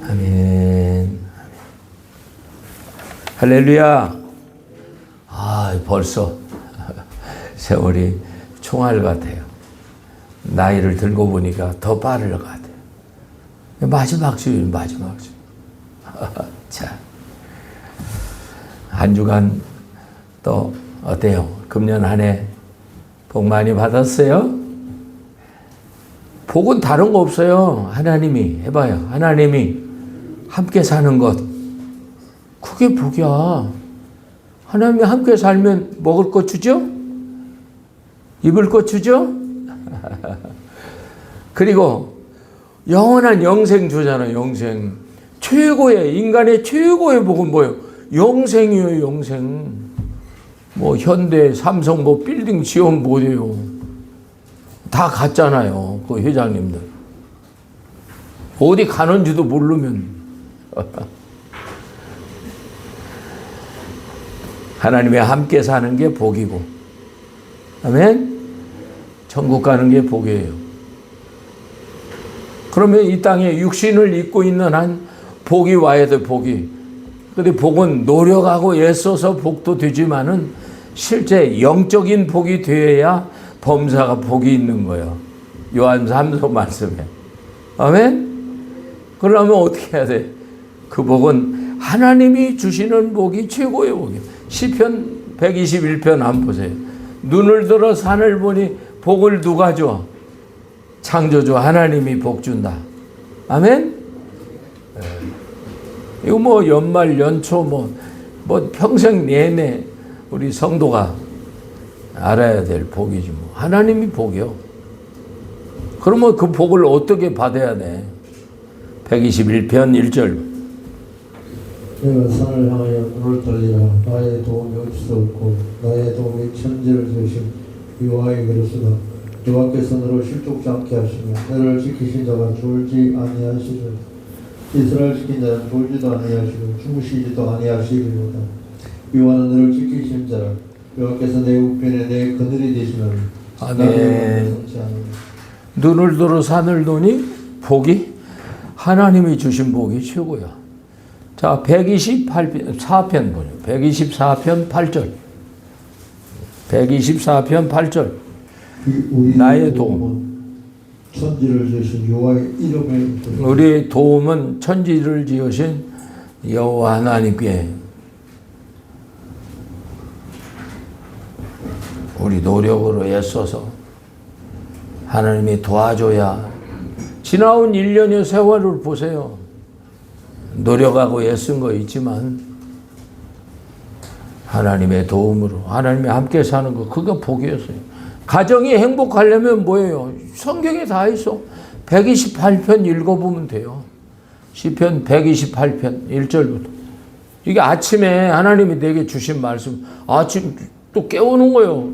아멘. 할렐루야. 벌써 세월이 총알 같아요. 나이를 들고 보니까 더 빠를 것 같아요. 마지막 주일, 마지막 주일. 자, 한 주간 또 어때요? 금년 한 해 복 많이 받았어요? 복은 다른 거 없어요. 하나님이 해봐요. 하나님이 함께 사는 것. 그게 복이야. 하나님이 함께 살면 먹을 것 주죠? 입을 것 주죠? 그리고 영원한 영생 주잖아요. 영생. 최고의, 인간의 최고의 복은 뭐예요? 영생이에요. 영생. 뭐 현대, 삼성 뭐 빌딩 지원 못해요. 다 갔잖아요. 그 회장님들. 어디 가는지도 모르면. 하나님의 함께 사는 게 복이고. 아멘? 천국 가는 게 복이에요. 그러면 이 땅에 육신을 입고 있는 한 복이 와야 돼, 복이. 근데 복은 노력하고 애써서 복도 되지만은 실제 영적인 복이 되어야 범사가 복이 있는 거예요. 요한 3서 말씀에. 아멘? 그러려면 어떻게 해야 돼? 그 복은 하나님이 주시는 복이 최고의 복이에요. 시편 121편 한번 보세요. 눈을 들어 산을 보니 복을 누가 줘? 창조주 하나님이 복 준다. 아멘? 이거 뭐 연말 연초 뭐 평생 내내 우리 성도가 알아야 될 복이지 뭐. 하나님이 복이요. 그러면 그 복을 어떻게 받아야 돼? 121편 1절. 내가 산을 향하여 눈을 돌리라. 나의 도움이 없을 수 없고 나의 도움이 천지를 지으신 여호와의 그릇이다. 여호와께서 너를 실족지 않게 하시며 너를 지키신 자가 졸지 아니하시리로다. 이스라엘 지킨 자는 졸지도 아니하시고 주무시지도 아니하시리로다. 여호와는 너를 지키신 자라. 여호와께서 내 우편에 내 그늘이 되시나니 아멘. 눈을 들어 산을 보니 복이 하나님이 주신 복이 최고야. 자, 124편 보죠. 124편 8절. 124편 8절. 나의 도움. 천지를 지으신 여호와의 이름에 우리의 도움은 천지를 지으신 여호와 하나님께. 우리 노력으로 애써서 하나님이 도와줘야. 지나온 1년의 세월을 보세요. 노력하고 애쓴 거 있지만 하나님의 도움으로 하나님이 함께 사는 거, 그거 복이었어요. 가정이 행복하려면 뭐예요? 성경에 다 있어. 128편 읽어보면 돼요. 시편 128편 1절부터. 이게 아침에 하나님이 내게 주신 말씀, 아침 또 깨우는 거예요.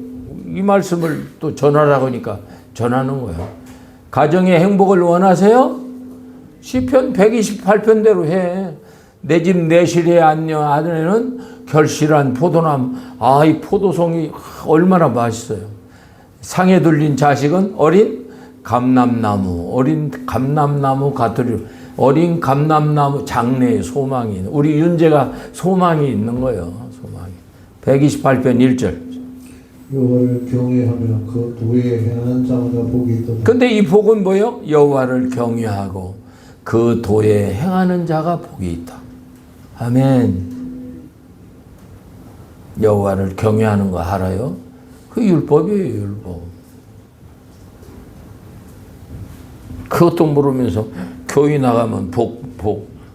이 말씀을 또 전하라고 하니까 전하는 거예요. 가정의 행복을 원하세요? 시편 128편대로 해. 내 집 내실의 안녕 안에는 결실한 포도나무. 이 포도송이 얼마나 맛있어요. 상에 둘린 자식은 어린 감람나무, 어린 감람나무 같으리라. 어린 감람나무 장래의 소망이 있는, 우리 윤재가 소망이 있는 거예요. 소망이. 128편 1절. 여호와를 경외하며 그 도에 행하는 자마다 복이 있도다. 근데 이 복은 뭐예요? 여호와를 경외하고 그 도에 행하는 자가 복이 있다. 아멘. 여호와를 경외하는 거 알아요? 그 율법이에요, 율법. 그것도 모르면서 교회 나가면 복.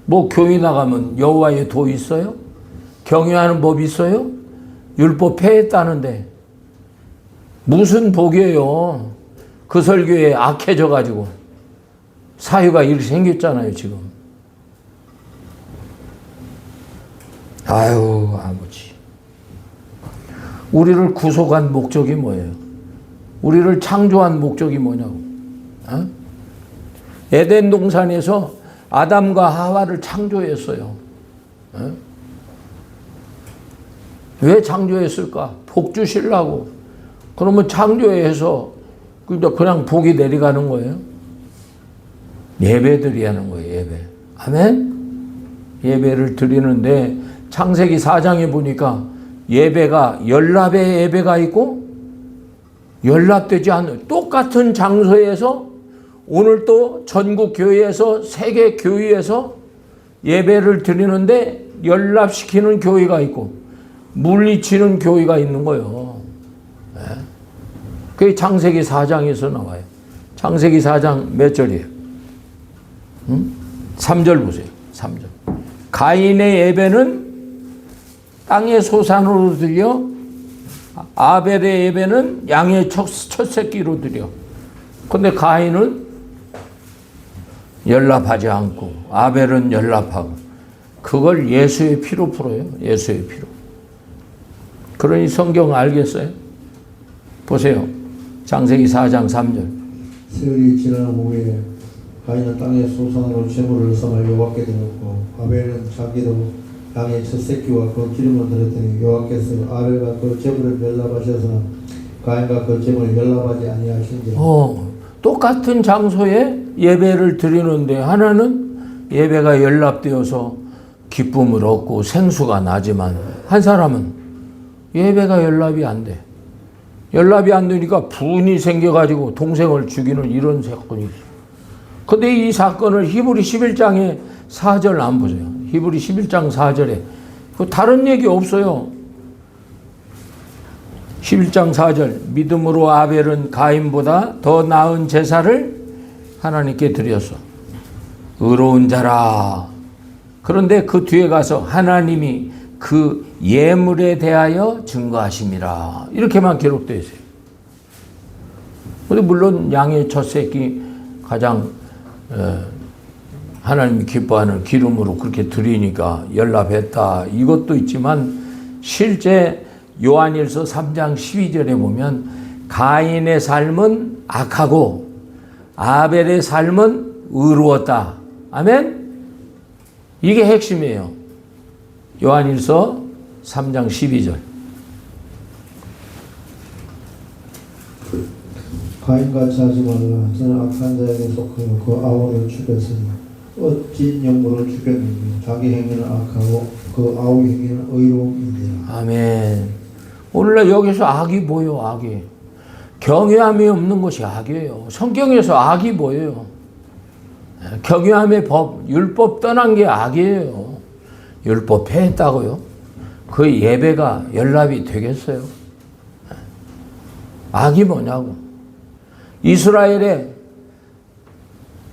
뭐 교회 나가면 여호와의 도 있어요? 경외하는 법 있어요? 율법 폐했다는데 무슨 복이에요? 그 설교에 악해져가지고 사유가 이렇게 생겼잖아요, 지금. 아유, 아버지. 우리를 구속한 목적이 뭐예요? 우리를 창조한 목적이 뭐냐고. 어? 에덴 동산에서 아담과 하와를 창조했어요. 어? 왜 창조했을까? 복 주시려고. 그러면 창조해서 그냥 복이 내려가는 거예요. 예배드리 하는 거예요, 예배. 아멘? 예배를 드리는데 창세기 4장에 보니까 예배가 연합의 예배가 있고 연합되지 않는 똑같은 장소에서 오늘 또 전국 교회에서 세계 교회에서 예배를 드리는데 연합시키는 교회가 있고 물리치는 교회가 있는 거예요. 네. 그게 창세기 4장에서 나와요. 창세기 4장 몇 절이에요? 3절 보세요. 3절. 가인의 예배는 땅의 소산으로 드려 아벨의 예배는 양의 첫 새끼로 드려. 근데 가인은 연합하지 않고 아벨은 연합하고 그걸 예수의 피로 풀어요. 예수의 피로. 그러니 성경 알겠어요? 보세요. 창세기 4장 3절. 세월이 지난 후에 가인은 땅의 소산으로 제물을 삼아 여호와께 드렸고 아벨은 자기도 양의 첫 새끼와 그 기름을 드렸더니 여호와께서 아벨과 그 제물을 멸납하셔서는 가인과 그 제물을 멸납하지 아니하신지라. 똑같은 장소에 예배를 드리는데 하나는 예배가 연합되어서 기쁨을 얻고 생수가 나지만 한 사람은 예배가 연합이 안 돼. 연합이 안 되니까 분이 생겨가지고 동생을 죽이는 이런 사건이 있어요. 근데 이 사건을 히브리 11장에 4절 안 보세요. 히브리 11장 4절에 그 다른 얘기 없어요. 11장 4절 믿음으로 아벨은 가인보다 더 나은 제사를 하나님께 드렸어. 의로운 자라. 그런데 그 뒤에 가서 하나님이 그 예물에 대하여 증거하심이라. 이렇게만 기록되어 있어요. 근데 물론 양의 첫 새끼 가장 하나님이 기뻐하는 기름으로 그렇게 드리니까 연합했다. 이것도 있지만 실제 요한일서 3장 12절에 보면 가인의 삶은 악하고 아벨의 삶은 의로웠다. 아멘? 이게 핵심이에요. 요한일서 3장 12절. 가인같이 하지 말라. 저는 악한 자에게 속하여 그 아우를 죽였으니 어찐 영물을 죽였느냐. 자기 행위는 악하고 그 아우 행위는 의로움이니라. 아멘. 오늘날 여기서 악이 뭐예요? 악이. 경외함이 없는 것이 악이에요. 성경에서 악이 뭐예요? 경외함의 법, 율법 떠난 게 악이에요. 율법 폐했다고요? 그 예배가 연합이 되겠어요? 악이 뭐냐고. 이스라엘에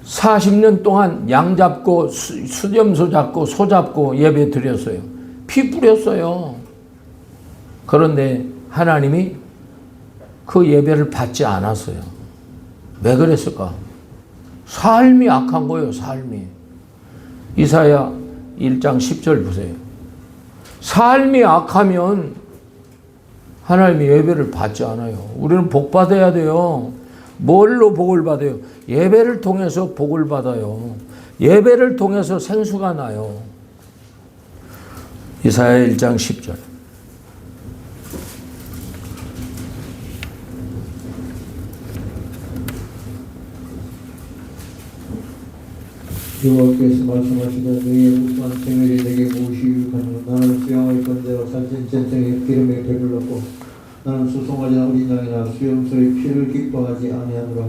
40년 동안 양 잡고 수염소 잡고 소 잡고 예배 드렸어요. 피 뿌렸어요. 그런데 하나님이 그 예배를 받지 않았어요. 왜 그랬을까? 삶이 악한 거예요. 삶이. 이사야 1장 10절 보세요. 삶이 악하면 하나님이 예배를 받지 않아요. 우리는 복 받아야 돼요. 뭘로 복을 받아요? 예배를 통해서 복을 받아요. 예배를 통해서 생수가 나요. 이사야 1장 10절. 여호와께서 말씀하시되 너희의 무수한 생활이 내게 무엇이 유익하냐. 나는 수양의 건대로 살찐 전쟁의 기름에 배불렀고 나는 수송하지 않은 어린 양이나 수염소의 피를 기뻐하지 아니하노라.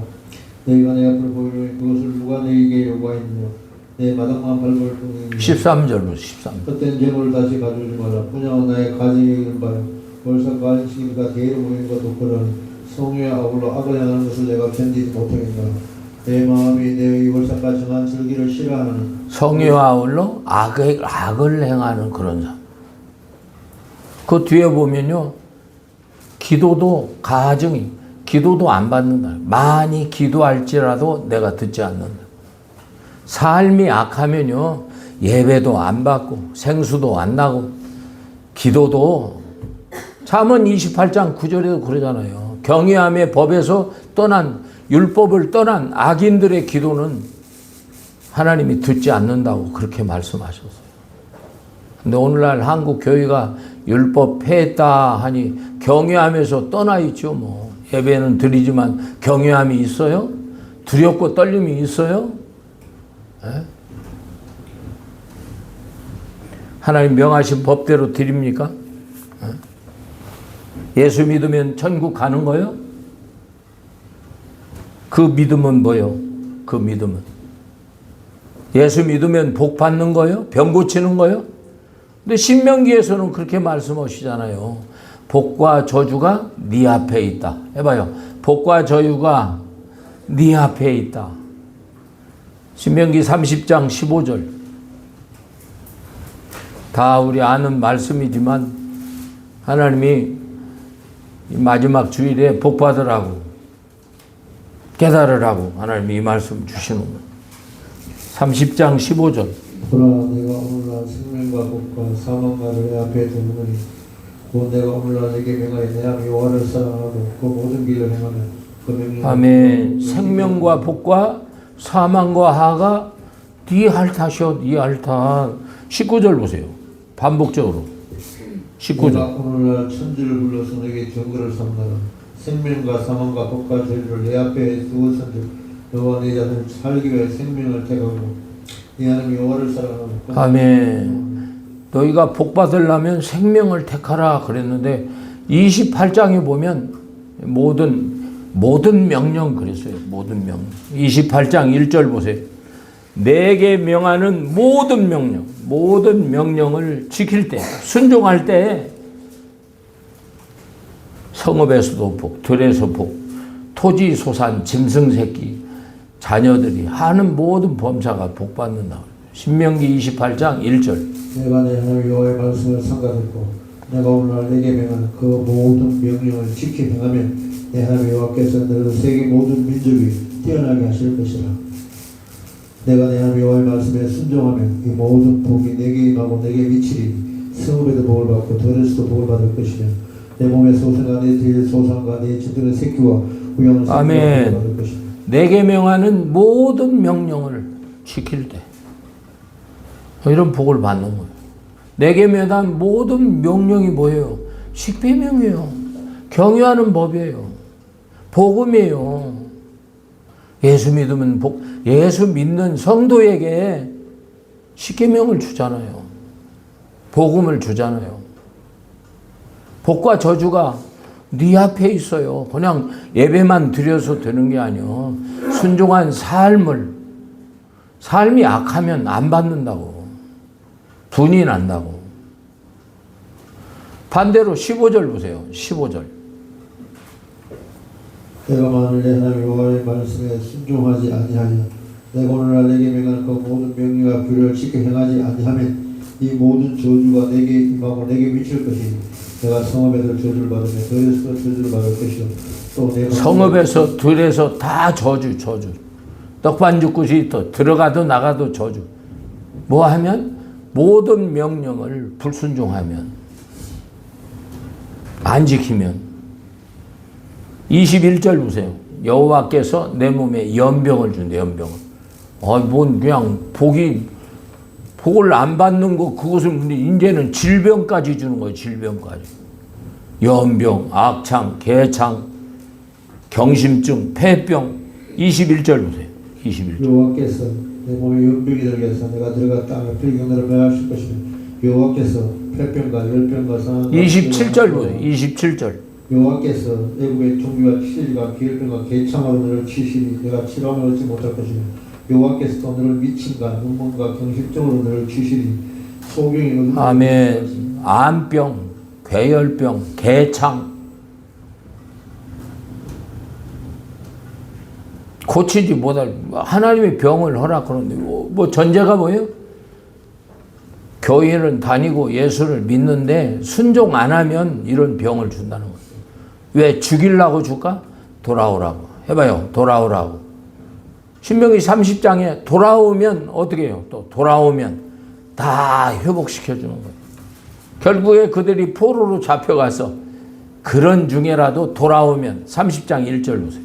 너희가 내 앞을 보이니 그것을 누가 너희에게 요구하였느냐. 내 마당만 밟을 뿐이니. 13절 13. 헛된 재물을 다시 가져오지 마라. 분야와 나의 가지에 이른 바요. 월삭과 안식일과 대의로 모이는 것도 그러니 성유에 아울러 악을 행하는 것을 내가 견디지 못하겠노라. 내 마음이 내의 월삭과 정한 슬기를 싫어하는 성유와 아울러 악을 행하는 그런 사람. 그 뒤에 보면요. 기도도 가증이 기도도 안 받는다. 많이 기도할지라도 내가 듣지 않는다. 삶이 악하면요. 예배도 안 받고 생수도 안 나고 기도도 잠언 28장 9절에도 그러잖아요. 경외함의 법에서 떠난 율법을 떠난 악인들의 기도는 하나님이 듣지 않는다고 그렇게 말씀하셨어요. 근데 오늘날 한국 교회가 율법 폐했다 하니 경외함에서 떠나 있죠. 뭐 예배는 드리지만 경외함이 있어요? 두렵고 떨림이 있어요? 에? 하나님 명하신 법대로 드립니까? 예수 믿으면 천국 가는 거요? 그 믿음은 뭐요? 그 믿음은 예수 믿으면 복 받는 거요? 병 고치는 거요? 근데 신명기에서는 그렇게 말씀하시잖아요. 복과 저주가 네 앞에 있다. 해봐요. 복과 저주가 네 앞에 있다. 신명기 30장 15절. 다 우리 아는 말씀이지만 하나님이 마지막 주일에 복 받으라고 깨달으라고 하나님이 이 말씀 주시는 거예요. 30장 15절. 보라 내가 오늘날 생명과 복과 사망과를 내 앞에 두노니 곧 내가 오늘날 내게 명하여 내 앞 여호와를 사랑하고 그 모든 길을 행하면 그 명령 아멘. 생명과 복과 사망과 하가 네 알타시오. 네 알타. 19절 보세요. 반복적으로. 19절. 내가 오늘날 천지를 불러서 내게 정거를 삼나라 생명과 사망과 복과 저주를 내 앞에 두었은즉 너와 내 자손 살기 위해 생명을 택하고 네 하나님 여호와를 사랑하고 아멘. 너희가 복 받으려면 생명을 택하라 그랬는데 28장에 보면 모든 명령 그랬어요. 모든 명령. 28장 1절 보세요. 내게 명하는 모든 명령을 지킬 때, 순종할 때 성읍에서도 복, 들에서 복, 토지, 소산, 짐승 새끼, 자녀들이 하는 모든 범사가 복 받는다. 신명기 28장 1절. 내가 내 하나님 여호와의 말씀을 삼가듣고 내가 오늘날 내게 명하는 그 모든 명령을 지키 행하면 내 하나님 여호와께서 너를 세계 모든 민족이 뛰어나게 하실 것이라. 내가 내 하나님 여호와의 말씀에 순종하면 이 모든 복이 내게 임하고 내게 미치리 성읍에도 복을 받고 들에서도 복을 받을 것이며 내 몸의 소생과 내 뒤의 소산과 내 지들의 새끼와 우양을 받을 것이며 내게 명하는 모든 명령을 지킬 때 이런 복을 받는 거예요. 내게 명한 모든 명령이 뭐예요? 십계명이에요. 경유하는 법이에요. 복음이에요. 예수 믿으면 예수 믿는 성도에게 십계명을 주잖아요. 복음을 주잖아요. 복과 저주가 네 앞에 있어요. 그냥 예배만 드려서 되는 게 아니에요. 순종한 삶이 악하면 안 받는다고. 분이 난다고. 반대로 15절 보세요. 15절. 내가 만일 내 하나님 여호와의 말씀에 순종하지 아니하여 내가 오늘날 내게 명한 그 모든 명령과 규례를 지켜 행하지 아니하면 이 모든 저주가 내게 임하고 내게 미칠 것이니 내가 성읍에서 저주를 받으며 들에서 저주를 받을 것이요 또 내가 성읍에서 들에서 다 저주. 떡반죽굿이 또 들어가도 나가도 저주. 뭐 하면? 모든 명령을 불순종하면, 안 지키면. 21절 보세요. 여호와께서 내 몸에 연병을 준대. 연병을. 뭔 그냥 복을 안 받는 거 그것은 이제는 질병까지 주는 거예요. 질병까지. 연병, 악창, 개창, 경심증, 폐병. 21절 보세요. 21절. 여호와께서 내 몸에 연병이 들게 해서 내가 들어가 땅에 필경들을 멸하실 것이며 여호와께서 폐병과 열병과 상한과 27절 보세요. 27절. 여호와께서 애굽의 종기와 치질과 기혈병과 개창으로 너를 치시니 내가 치료함을 얻지 못할 것이며 여호와께서 또 너를 미침과 눈먼과 경심증으로 너를 치시니 소경이 아멘. 암병, 괴혈병, 개창 고치지 못할 하나님의 병을 허락하는데 뭐 전제가 뭐예요? 교회는 다니고 예수를 믿는데 순종 안 하면 이런 병을 준다는 거예요. 왜? 죽이려고 줄까? 돌아오라고. 해봐요. 돌아오라고. 신명기 30장에 돌아오면 어떻게 해요? 또 돌아오면 다 회복시켜주는 거예요. 결국에 그들이 포로로 잡혀가서 그런 중에라도 돌아오면 30장 1절 보세요.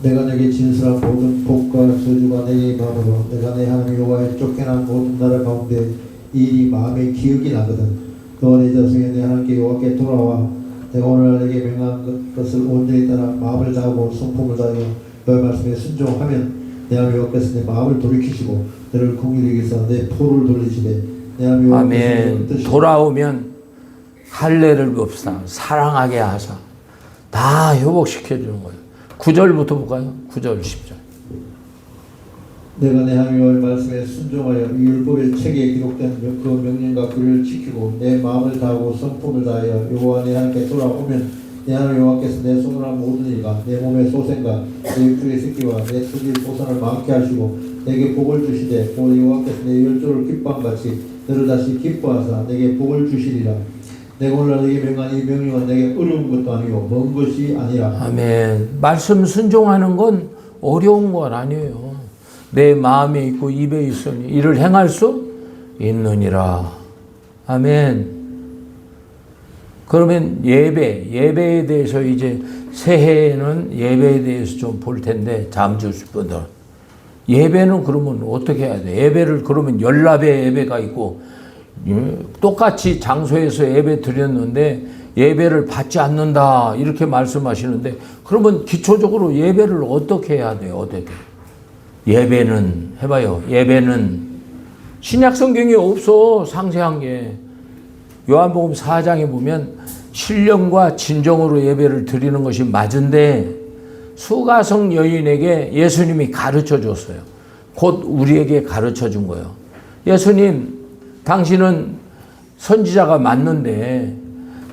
내가 내게 진술한 모든 복과 저주가 내게 임함으로 내가 내 하나님 여호와의 쫓겨난 모든 나라 가운데 이 일이 마음에 기억이 나거든. 너와 내 자손이 내 하나님께 여호와께 돌아와 내가 오늘 내게 명한 것을 온전히 따라 마음을 다하고 성품을 다하여 너의 말씀에 순종하면 내 하나님 여호와께서 내 마음을 돌이키시고 너를 긍휼히 여기서 내 포를 돌리시되 내 하나님 여호와께서 아멘. 뜻이 돌아오면 할례를 없사 사랑하게 하사 다 회복시켜 주는 거예요. 9절부터 볼까요? 9절 10절. 내가 내 하나님의 말씀에 순종하여 이 율법의 책에 기록된 그 명령과 규례를 지키고 내 마음을 다하고 성품을 다하여 여호와 내 하나님께 돌아오면 내 하나님 여호와께서 내 손으로 한 모든 일과 내 몸의 소생과 내 육축의 새끼와 내 토지의 보산을 많게 하시고 내게 복을 주시되 곧 여호와께서 내 열조를 기뻐함같이 너를 다시 기뻐하사 내게 복을 주시리라. 내가 오늘 내게 명한 이 명령은 내게 어려운 것도 아니고 먼 것이 아니라. 아멘. 말씀 순종하는 건 어려운 건 아니에요. 내 마음에 있고 입에 있으니 이를 행할 수 있느니라. 아멘. 그러면 예배에 대해서 이제 새해에는 예배에 대해서 좀 볼 텐데 잠시 분들 예배는 그러면 어떻게 해야 돼? 예배를 그러면 연합의 예배가 있고 똑같이 장소에서 예배 드렸는데 예배를 받지 않는다 이렇게 말씀하시는데 그러면 기초적으로 예배를 어떻게 해야 돼요? 어떻게? 예배는 해봐요. 예배는 신약 성경이 없어 상세한 게. 요한복음 4장에 보면 신령과 진정으로 예배를 드리는 것이 맞은데 수가성 여인에게 예수님이 가르쳐 줬어요. 곧 우리에게 가르쳐 준 거예요. 예수님, 당신은 선지자가 맞는데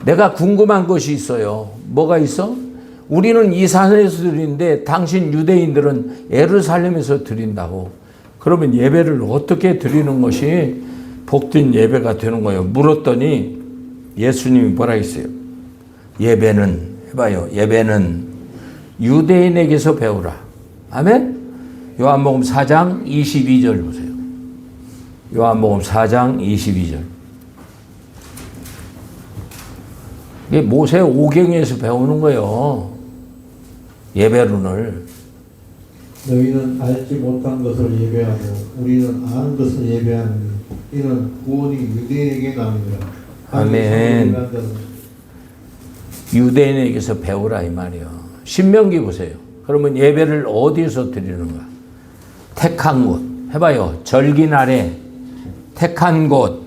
내가 궁금한 것이 있어요. 뭐가 있어? 우리는 이 산에서 드리는데 당신 유대인들은 예루살렘에서 드린다고. 그러면 예배를 어떻게 드리는 것이 복된 예배가 되는 거예요. 물었더니 예수님이 뭐라 했어요? 예배는 해봐요. 예배는 유대인에게서 배우라. 아멘? 요한복음 4장 22절 보세요. 요한복음 4장 22절. 이게 모세 오경에서 배우는 거예요. 예배론을. 너희는 알지 못한 것을 예배하고 우리는 아는 것을 예배하느니 이는 구원이 유대인에게 남이라. 아멘. 유대인에게서 배우라 이 말이요. 신명기 보세요. 그러면 예배를 어디에서 드리는가? 택한 곳. 해봐요. 절기날에 택한 곳,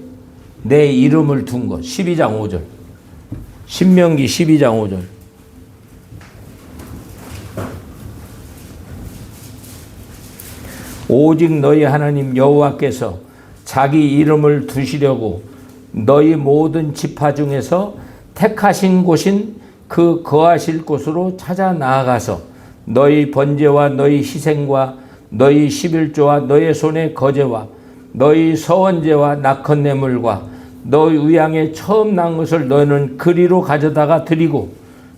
내 이름을 둔 곳. 12장 5절. 신명기 12장 5절. 오직 너희 하나님 여호와께서 자기 이름을 두시려고 너희 모든 지파 중에서 택하신 곳인 그 거하실 곳으로 찾아 나아가서 너희 번제와 너희 희생과 너희 11조와 너희 손의 거제와 너희 서원제와 낙헌내물과 너희 의양에 처음 난 것을 너희는 그리로 가져다가 드리고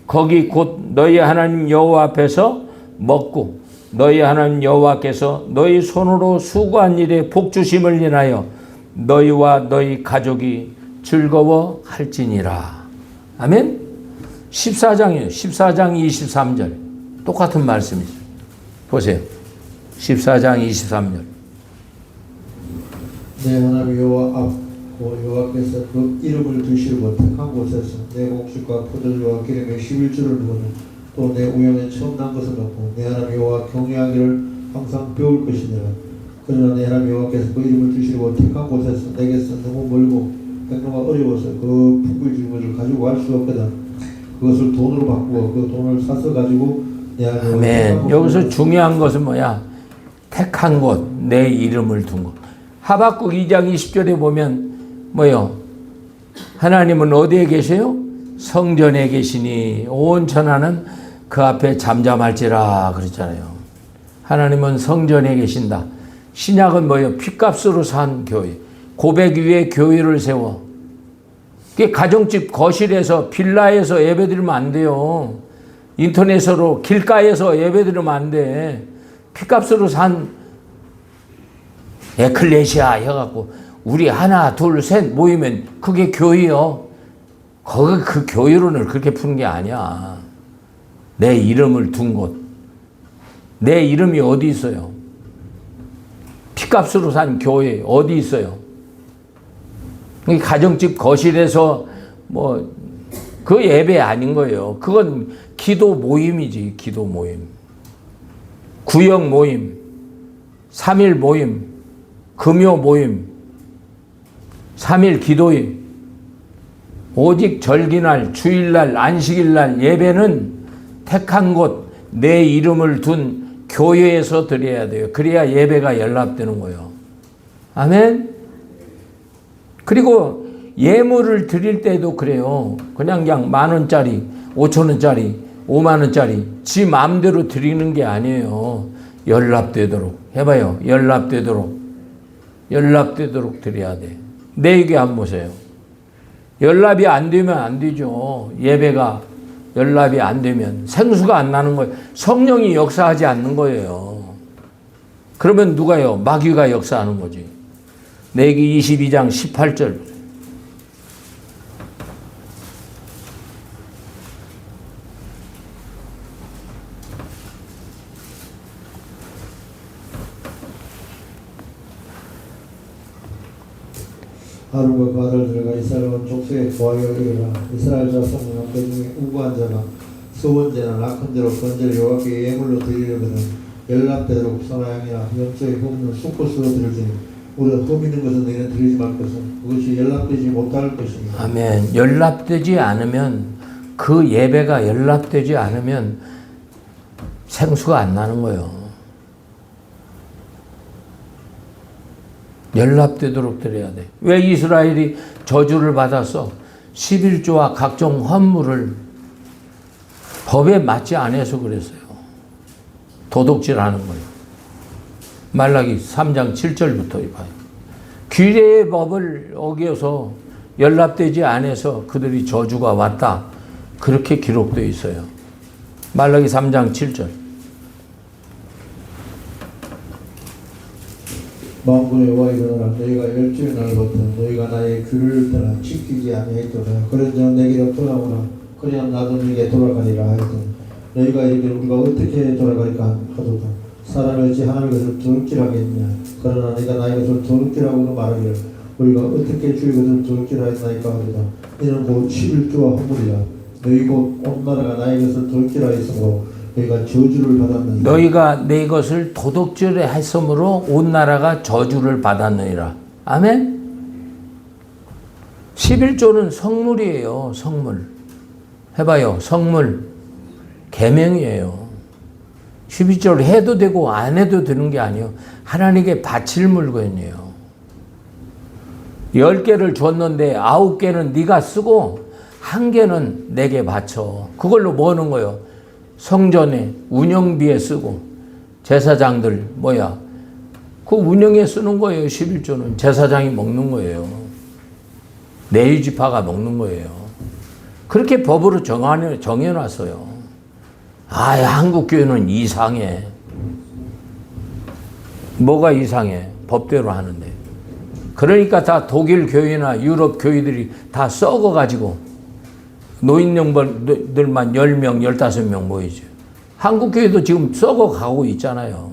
거기 곧 너희 하나님 여호와 앞에서 먹고 너희 하나님 여호와께서 너희 손으로 수고한 일에 복주심을 인하여 너희와 너희 가족이 즐거워할지니라. 아멘? 14장이에요. 14장 23절. 똑같은 말씀이죠. 보세요. 14장 23절. 내 하나님 여호와께서 그 이름을 두시고 택한 곳에서 내 곡식과 포도주와 기름의 11조를 두고는 또 내 우양에 처음 난 것을 넣고 내 하나님 여호와 경외하기를 항상 배울 것이니라. 그러나 내 하나님 여호와께서 그 이름을 두시고 택한 곳에서 내게서 너무 멀고 행로가 어려워서 그 북을 준 것을 가지고 갈 수 없거든. 그것을 돈으로 바꾸고 그 돈을 사서 가지고 내 하나님 아멘. 여기서 중요한 것은 뭐야? 택한 곳, 내 이름을 둔 곳. 하박국 2장 20절에 보면 뭐요? 하나님은 어디에 계세요? 성전에 계시니 온 천하는 그 앞에 잠잠할지라 그랬잖아요. 하나님은 성전에 계신다. 신약은 뭐예요? 핏값으로 산 교회. 고백 위에 교회를 세워. 그게 가정집 거실에서 빌라에서 예배드리면 안 돼요. 인터넷으로 길가에서 예배드리면 안 돼. 핏값으로 산 에클레시아 해갖고 우리 하나 둘 셋 모이면 그게 교회요. 거기 그 교회론을 그렇게 푸는 게 아니야. 내 이름을 둔 곳. 내 이름이 어디 있어요? 피값으로 산 교회 어디 있어요? 가정집 거실에서 그 예배 아닌 거예요. 그건 기도 모임이지. 기도 모임. 구역 모임. 3일 모임. 금요 모임. 3일 기도일, 오직 절기날, 주일날, 안식일날 예배는 택한 곳, 내 이름을 둔 교회에서 드려야 돼요. 그래야 예배가 연락되는 거예요. 아멘? 그리고 예물을 드릴 때도 그래요. 그냥 10,000원짜리, 5,000원짜리, 50,000원짜리 지 마음대로 드리는 게 아니에요. 연락되도록 해봐요. 연락되도록 드려야 돼. 내 얘기 한번 보세요. 연락이 안 되면 안 되죠. 예배가 연락이 안 되면 생수가 안 나는 거예요. 성령이 역사하지 않는 거예요. 그러면 누가요? 마귀가 역사하는 거지. 레위기 22장 18절. 아론과 그 아들들과 이스라엘 온 족속에 구하여 이르라. 이스라엘 자손 남들 중에 우고한 자가 소원제나 낙헌 대로 번제를 여호와께 예물로 드리려거든 연락되도록 소나양이나 영적의 흠은 수코스로 드리지니 우리가 흠 있는 것은 너희는 드리지 말 것은 그것이 연락되지 못할 것입니다. 아멘. 연락되지 않으면, 그 예배가 연락되지 않으면 생수가 안 나는 거예요. 연락되도록 드려야 돼. 왜 이스라엘이 저주를 받았어? 11조와 각종 헌물을 법에 맞지 않아서 그랬어요. 도둑질하는 거예요. 말라기 3장 7절부터 봐요. 규례의 법을 어겨서 연락되지 않아서 그들이 저주가 왔다. 그렇게 기록되어 있어요. 말라기 3장 7절. 만군의 여호와의 일어나라. 너희가 10주의 날부터 너희가 나의 규례를 따라 지키지 아니하였도다. 그런즉 내게로 돌아오라. 그래야 나도 너에게 돌아가리라 하였더니 너희가 이르기를 우리가 어떻게 돌아갈까 하도다. 사람이 어찌 하나님의 것을 도둑질하겠느냐. 그러나 네가 나의 것을 도둑질하고는 말하기를 우리가 어떻게 주의 것을 도둑질하였나이까 하도다. 이는 곧 11조와 헌물이라. 너희 곧 온 나라가 나의 것을 도둑질하였으므로 너희가 저주를 받았느니라. 너희가 내 것을 도둑질했으므로 온 나라가 저주를 받았느니라. 아멘? 11조는 성물이에요. 성물. 해봐요. 성물. 계명이에요. 11조를 해도 되고 안 해도 되는 게 아니에요. 하나님께 바칠 물건이에요. 10개를 줬는데 9개는 네가 쓰고 1개는 내게 바쳐. 그걸로 뭐 하는 거예요? 성전에 운영비에 쓰고, 제사장들 그 운영에 쓰는 거예요. 11조는 제사장이 먹는 거예요. 레위지파가 먹는 거예요. 그렇게 법으로 정해놨어요. 한국 교회는 이상해. 뭐가 이상해? 법대로 하는데. 그러니까 다 독일 교회나 유럽 교회들이 다 썩어가지고 노인령들만 10명, 15명 모이죠. 한국 교회도 지금 썩어가고 있잖아요.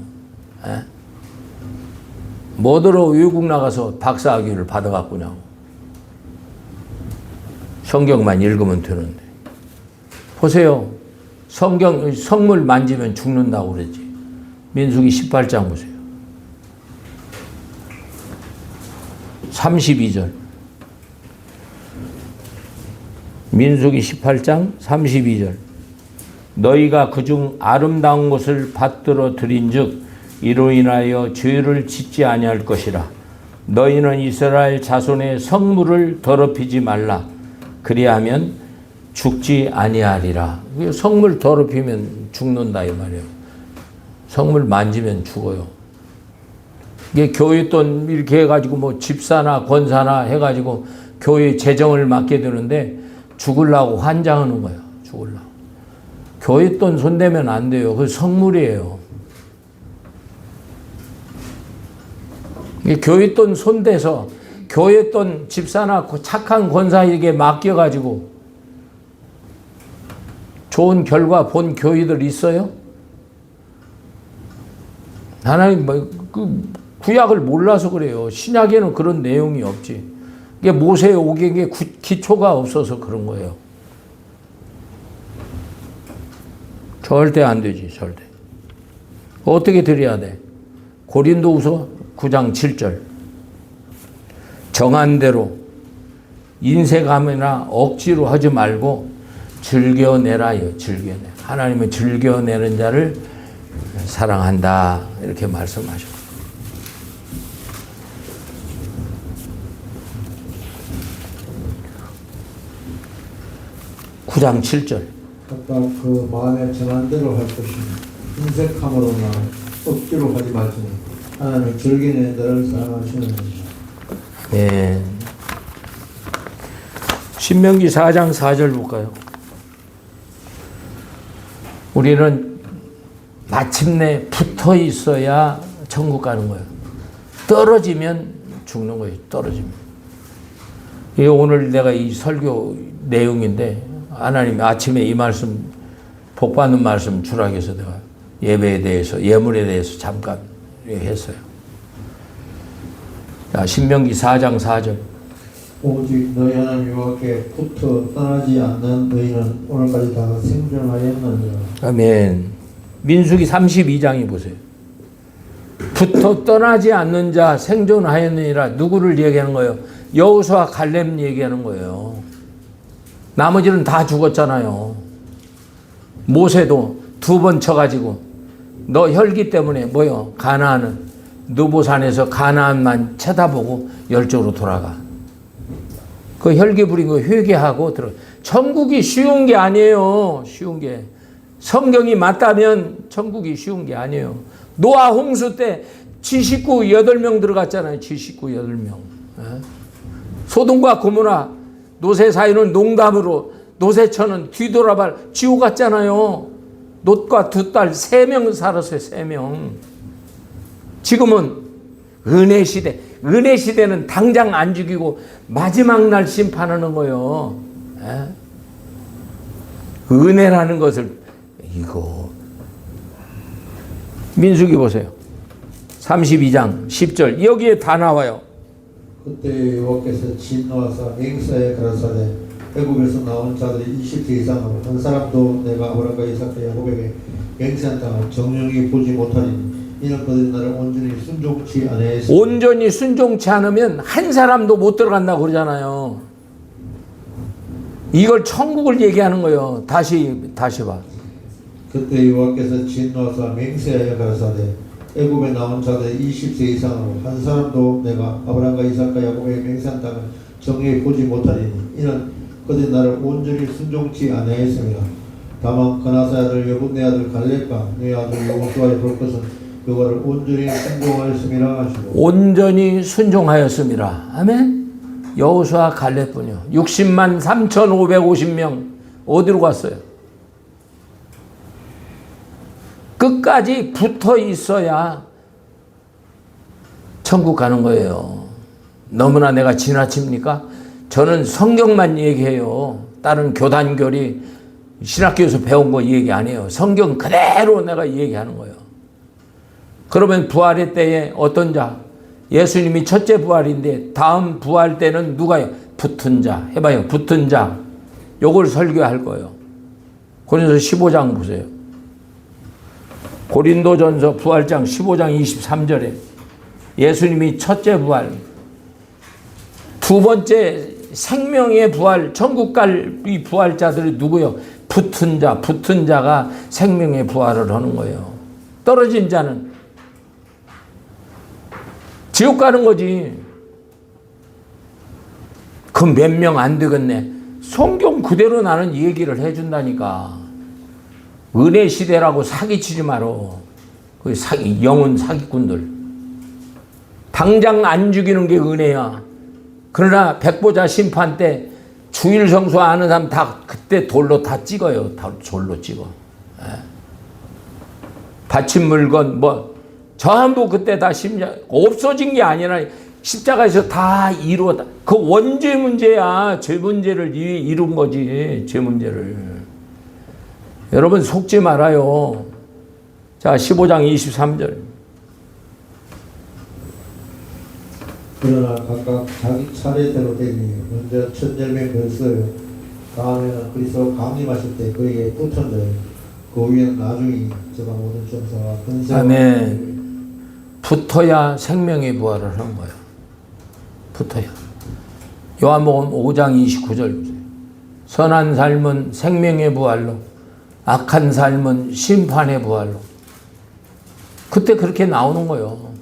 뭐더러 외국 나가서 박사학위를 받아갔구냐고. 성경만 읽으면 되는데. 보세요. 성물 만지면 죽는다고 그러지. 민수기 18장 보세요. 32절. 민수기 18장 32절. 너희가 그중 아름다운 것을 받들어 드린즉 이로 인하여 죄를 짓지 아니할 것이라. 너희는 이스라엘 자손의 성물을 더럽히지 말라. 그리하면 죽지 아니하리라. 성물 더럽히면 죽는다 이 말이에요. 성물 만지면 죽어요. 이게 교회 돈 이렇게 해가지고 집사나 권사나 해가지고 교회 재정을 맡게 되는데 죽으려고 환장하는 거예요. 죽으려고. 교회 돈 손대면 안 돼요. 그 성물이에요. 교회 돈 손대서 교회 돈 집사나 착한 권사에게 맡겨가지고 좋은 결과 본 교회들 있어요? 하나님 구약을 몰라서 그래요. 신약에는 그런 내용이 없지. 이게 모세의 오경에 기초가 없어서 그런 거예요. 절대 안 되지, 절대. 어떻게 드려야 돼? 고린도후서 9장 7절. 정한 대로 인색함이나 억지로 하지 말고 즐겨내라요. 즐겨내. 하나님은 즐겨내는 자를 사랑한다. 이렇게 말씀하셨고. 9장 7절. 각각 그 마음에 정한 대로 할 것이니 인색함으로나 억지로 하지 말지니 하나님은 즐기는 자를 사랑하시느니라. 예. 신명기 4장 4절 볼까요? 우리는 마침내 붙어 있어야 천국 가는 거예요. 떨어지면 죽는 거예요. 떨어지면. 이게 오늘 내가 이 설교 내용인데 하나님이 아침에 이 말씀 복받는 말씀 주라 해서 내가 예배에 대해서 예물에 대해서 잠깐 했어요. 자, 신명기 4장 4절. 오직 너희 하나님 여호와께 붙어 떠나지 않는 너희는 오늘까지 다 생존하였느니라. 아멘. 민수기 32장이 보세요. 붙어 떠나지 않는 자 생존하였느니라. 누구를 얘기하는 거예요? 여호수아 갈렙 얘기하는 거예요. 나머지는 다 죽었잖아요. 모세도 2번 쳐가지고 너 혈기 때문에 뭐요? 가나안은 느보산에서 가나안만 쳐다보고 열정으로 돌아가. 그 혈기 부린 거 회개하고 들어. 천국이 쉬운 게 아니에요. 쉬운 게. 성경이 맞다면 천국이 쉬운 게 아니에요. 노아 홍수 때 지식구 8명 들어갔잖아요. 지식구 8명. 소돔과 고모라 노새 사이는 농담으로 노새처는 뒤돌아발 지옥 갔잖아요. 롯과 2딸 3명 살았어요. 3명. 지금은 은혜 시대. 은혜 시대는 당장 안 죽이고 마지막 날 심판하는 거예요. 은혜라는 것을 이거 민수기 보세요. 32장 10절 여기에 다 나와요. 그때 여호와께서 진노하사 맹세하여 가라사대 애굽에서 나온 자들이 20세 이상으로 한 사람도 내가 아브라함과 이삭과 야곱에게 맹세한 땅을 정령히 보지 못하리니 이는 그들이 나를 온전히 순종치 아니하였으니. 온전히 순종치 않으면 한 사람도 못 들어간다고 그러잖아요. 이걸 천국을 얘기하는 거예요. 다시 봐. 그때 여호와께서 진노하사 맹세하여 가라사대 애굽에 나온 자들 20세 이상으로 한 사람도 내가 아브라함과 이삭과 야곱에게 맹세한 땅을 정령히 보지 못하리니 이는 그들이 나를 온전히 순종치 아니하였습니다. 다만 그나사의 아들 여분네 아들 갈렙과 네 아들 여호수아의 볼 것은 여호와를 온전히 순종하였음이라 하시고. 온전히 순종하였음이라. 아멘. 여호수아 갈렙뿐이요. 60만 3,550명 어디로 갔어요? 끝까지 붙어 있어야 천국 가는 거예요. 너무나 내가 지나칩니까? 저는 성경만 얘기해요. 다른 교단교리 신학교에서 배운 거 얘기 안 해요. 성경 그대로 내가 얘기하는 거예요. 그러면 부활의 때에 어떤 자? 예수님이 첫째 부활인데 다음 부활 때는 누가요? 붙은 자. 해봐요. 붙은 자. 요걸 설교할 거예요. 고린도서 15장 보세요. 고린도전서 부활장 15장 23절에 예수님이 첫째 부활, 두 번째 생명의 부활, 천국 갈 이 부활자들이 누구요? 붙은 자, 붙은 자가 생명의 부활을 하는 거예요. 떨어진 자는 지옥 가는 거지. 그 몇 명 안 되겠네. 성경 그대로 나는 얘기를 해준다니까. 은혜 시대라고 사기치지 마라. 그 영혼 사기꾼들. 당장 안 죽이는 게 은혜야. 그러나 백보자 심판 때 주일 성수 아는 사람 다 그때 돌로 다 찍어요. 다 돌로 찍어. 바친 물건 뭐 전부 그때 다 십자가 없어진 게 아니라 십자가에서 다 이루었다. 그 원죄 문제야. 죄 문제를 이룬 거지. 죄 문제를. 여러분 속지 말아요. 자, 15장 23절. 그러나 각각 자기 차례대로 되니 먼저 첫 열매 벌써요. 다음에는 그리스도 강림하실 때 그에게 붙은 자요. 그 위에는 나중에 제가 모든 천사와 근세와 아멘. 붙어야 생명의 부활을 하는 거예요. 붙어야. 요한복음 5장 29절 보세요. 선한 삶은 생명의 부활로, 악한 삶은 심판의 부활로. 그때 그렇게 나오는 거예요.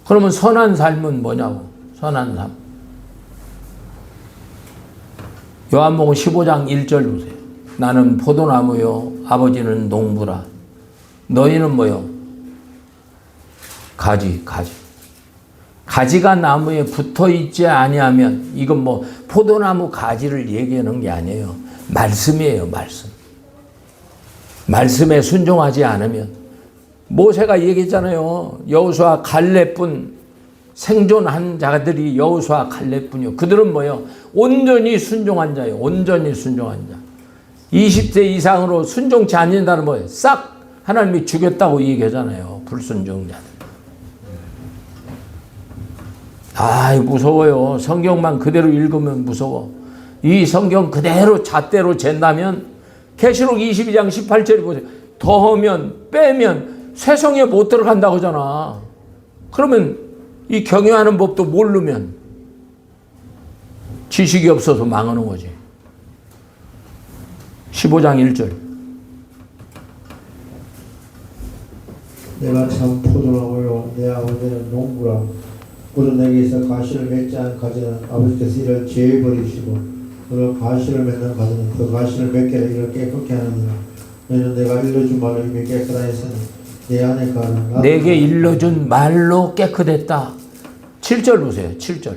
그러면 선한 삶은 뭐냐고. 선한 삶. 요한복음 15장 1절 보세요. 나는 포도나무요 아버지는 농부라. 너희는 뭐요? 가지. 가지가 나무에 붙어 있지 아니하면, 이건 뭐 포도나무 가지를 얘기하는 게 아니에요. 말씀이에요, 말씀. 말씀에 순종하지 않으면, 모세가 얘기했잖아요. 여호수아 갈렙뿐 생존한 자들이 여호수아 갈렙뿐이요. 그들은 뭐요? 온전히 순종한 자예요. 온전히 순종한 자. 20세 이상으로 순종치 않는다는 뭐예요? 싹 하나님이 죽였다고 얘기하잖아요. 불순종자들. 무서워요. 성경만 그대로 읽으면 무서워. 이 성경 그대로 잣대로 잰다면 계시록 22장 18절에 보세요. 더하면 빼면 세성에 못 들어간다고 하잖아. 그러면 이 경영하는 법도 모르면 지식이 없어서 망하는 거지. 15장 1절. 내가 참 포도나무요 내 아버지는 농부라. 그는 내게서 가시를 맺지 않은 가지는 아버지께서 이를 제어버리시고 그는 가시를 맺는 가지는 그 가시를 맺게 이를 깨끗게 하느니라. 너희는 내가 일러준 말로 이미 깨끗하 했으니 내 안에 가는 내게 일러준 말로 깨끗했다. 7절 보세요. 7절.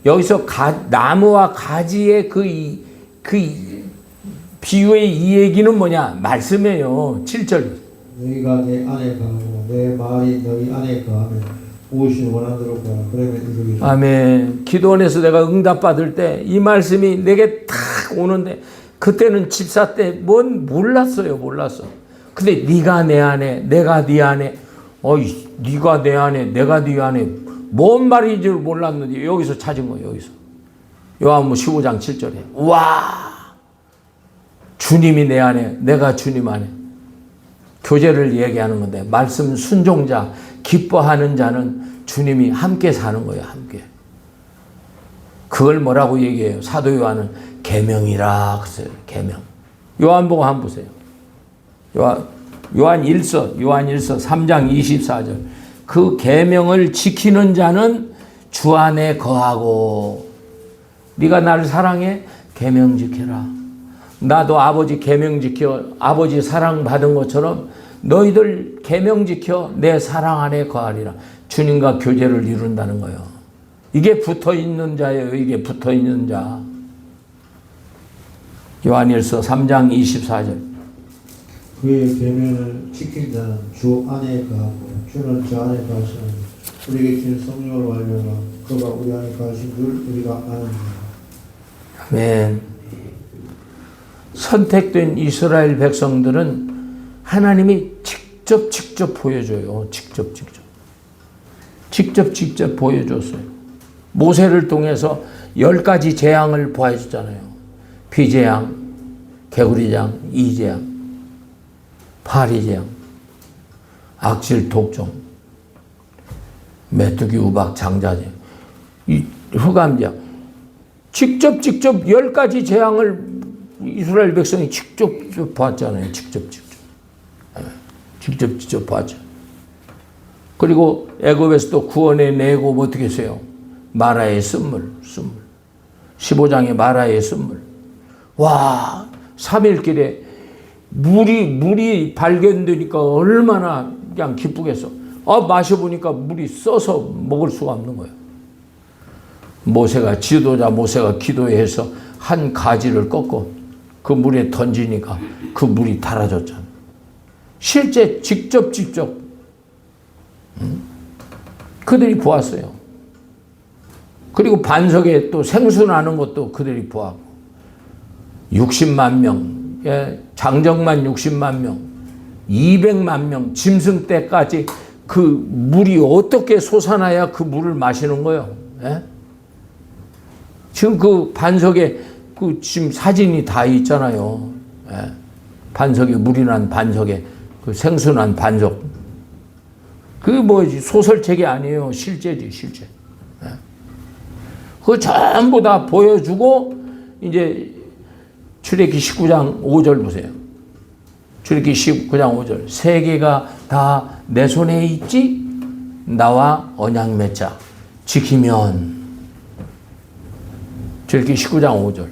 여기서 나무와 가지의 그 비유의 이 얘기는 뭐냐? 말씀이에요. 7절. 너희가 내 안에 가고 내 말이 너희 안에 가면 무엇이 원하도록 하라. 그러면 이루리라. 아멘. 기도원에서 내가 응답받을 때 이 말씀이 내게 탁 오는데, 그때는 집사 때 뭔 몰랐어요. 근데 네가 내 안에, 내가 네 안에, 네가 내 안에, 내가 네 안에, 뭔 말인지 몰랐는데 여기서 찾은 거예요. 여기서. 요한복음 15장 7절에. 와, 주님이 내 안에, 내가 주님 안에. 교제를 얘기하는 건데, 말씀 순종자, 기뻐하는 자는 주님이 함께 사는 거예요. 함께. 그걸 뭐라고 얘기해요? 사도 요한은 계명이라 그랬어요. 계명. 요한복음 한번 보세요. 요한 1서 3장 24절. 그 계명을 지키는 자는 주 안에 거하고. 네가 나를 사랑해? 계명 지켜라. 나도 아버지 계명 지켜, 아버지 사랑 받은 것처럼 너희들 계명 지켜 내 사랑 안에 거하리라. 주님과 교제를 이룬다는 거예요. 이게 붙어 있는 자예요. 이게 붙어 있는 자. 요한일서 3장 24절. 그의 계명을 지킨 자는 주 안에 거하고 주는 저 안에 거하시니 우리에게 주신 성령을 말미암아 그가 우리 안에 거하신 줄 우리가 아느니라. 아멘. 선택된 이스라엘 백성들은 하나님이 직접 보여줘요. 직접 보여줬어요. 모세를 통해서 10가지 재앙을 보여줬잖아요. 비재앙, 개구리재앙, 이재앙, 파리재앙, 악질 독종, 메뚜기 우박 장자재앙, 흑암재앙. 직접 10가지 재앙을 이스라엘 백성이 직접 봤잖아요. 직접 봤죠. 그리고 애굽에서도 구원해 내고 어떻게 했어요? 마라의 쓴물. 15장에 마라의 쓴물. 와, 3일길에 물이 발견되니까 얼마나 그냥 기쁘겠어. 마셔보니까 물이 써서 먹을 수가 없는 거예요. 지도자 모세가 기도해서 한 가지를 꺾고 그 물에 던지니까 그 물이 달아졌잖아. 실제 직접 그들이 보았어요. 그리고 반석에 또 생수 나는 것도 그들이 보았고 60만 명, 장정만 60만 명, 200만 명, 짐승 때까지 그 물이 어떻게 솟아나야 그 물을 마시는 거예요. 지금 그 반석에 지금 사진이 다 있잖아요. 반석에 물이 난 반석에 그 생수 난 반석. 그게 소설책이 아니에요. 실제지, 실제. 그거 전부 다 보여주고 이제 출애굽기 19장 5절 보세요. 출애굽기 19장 5절. 세계가 다 내 손에 있지 나와 언약 맺자 지키면. 출애굽기 19장 5절.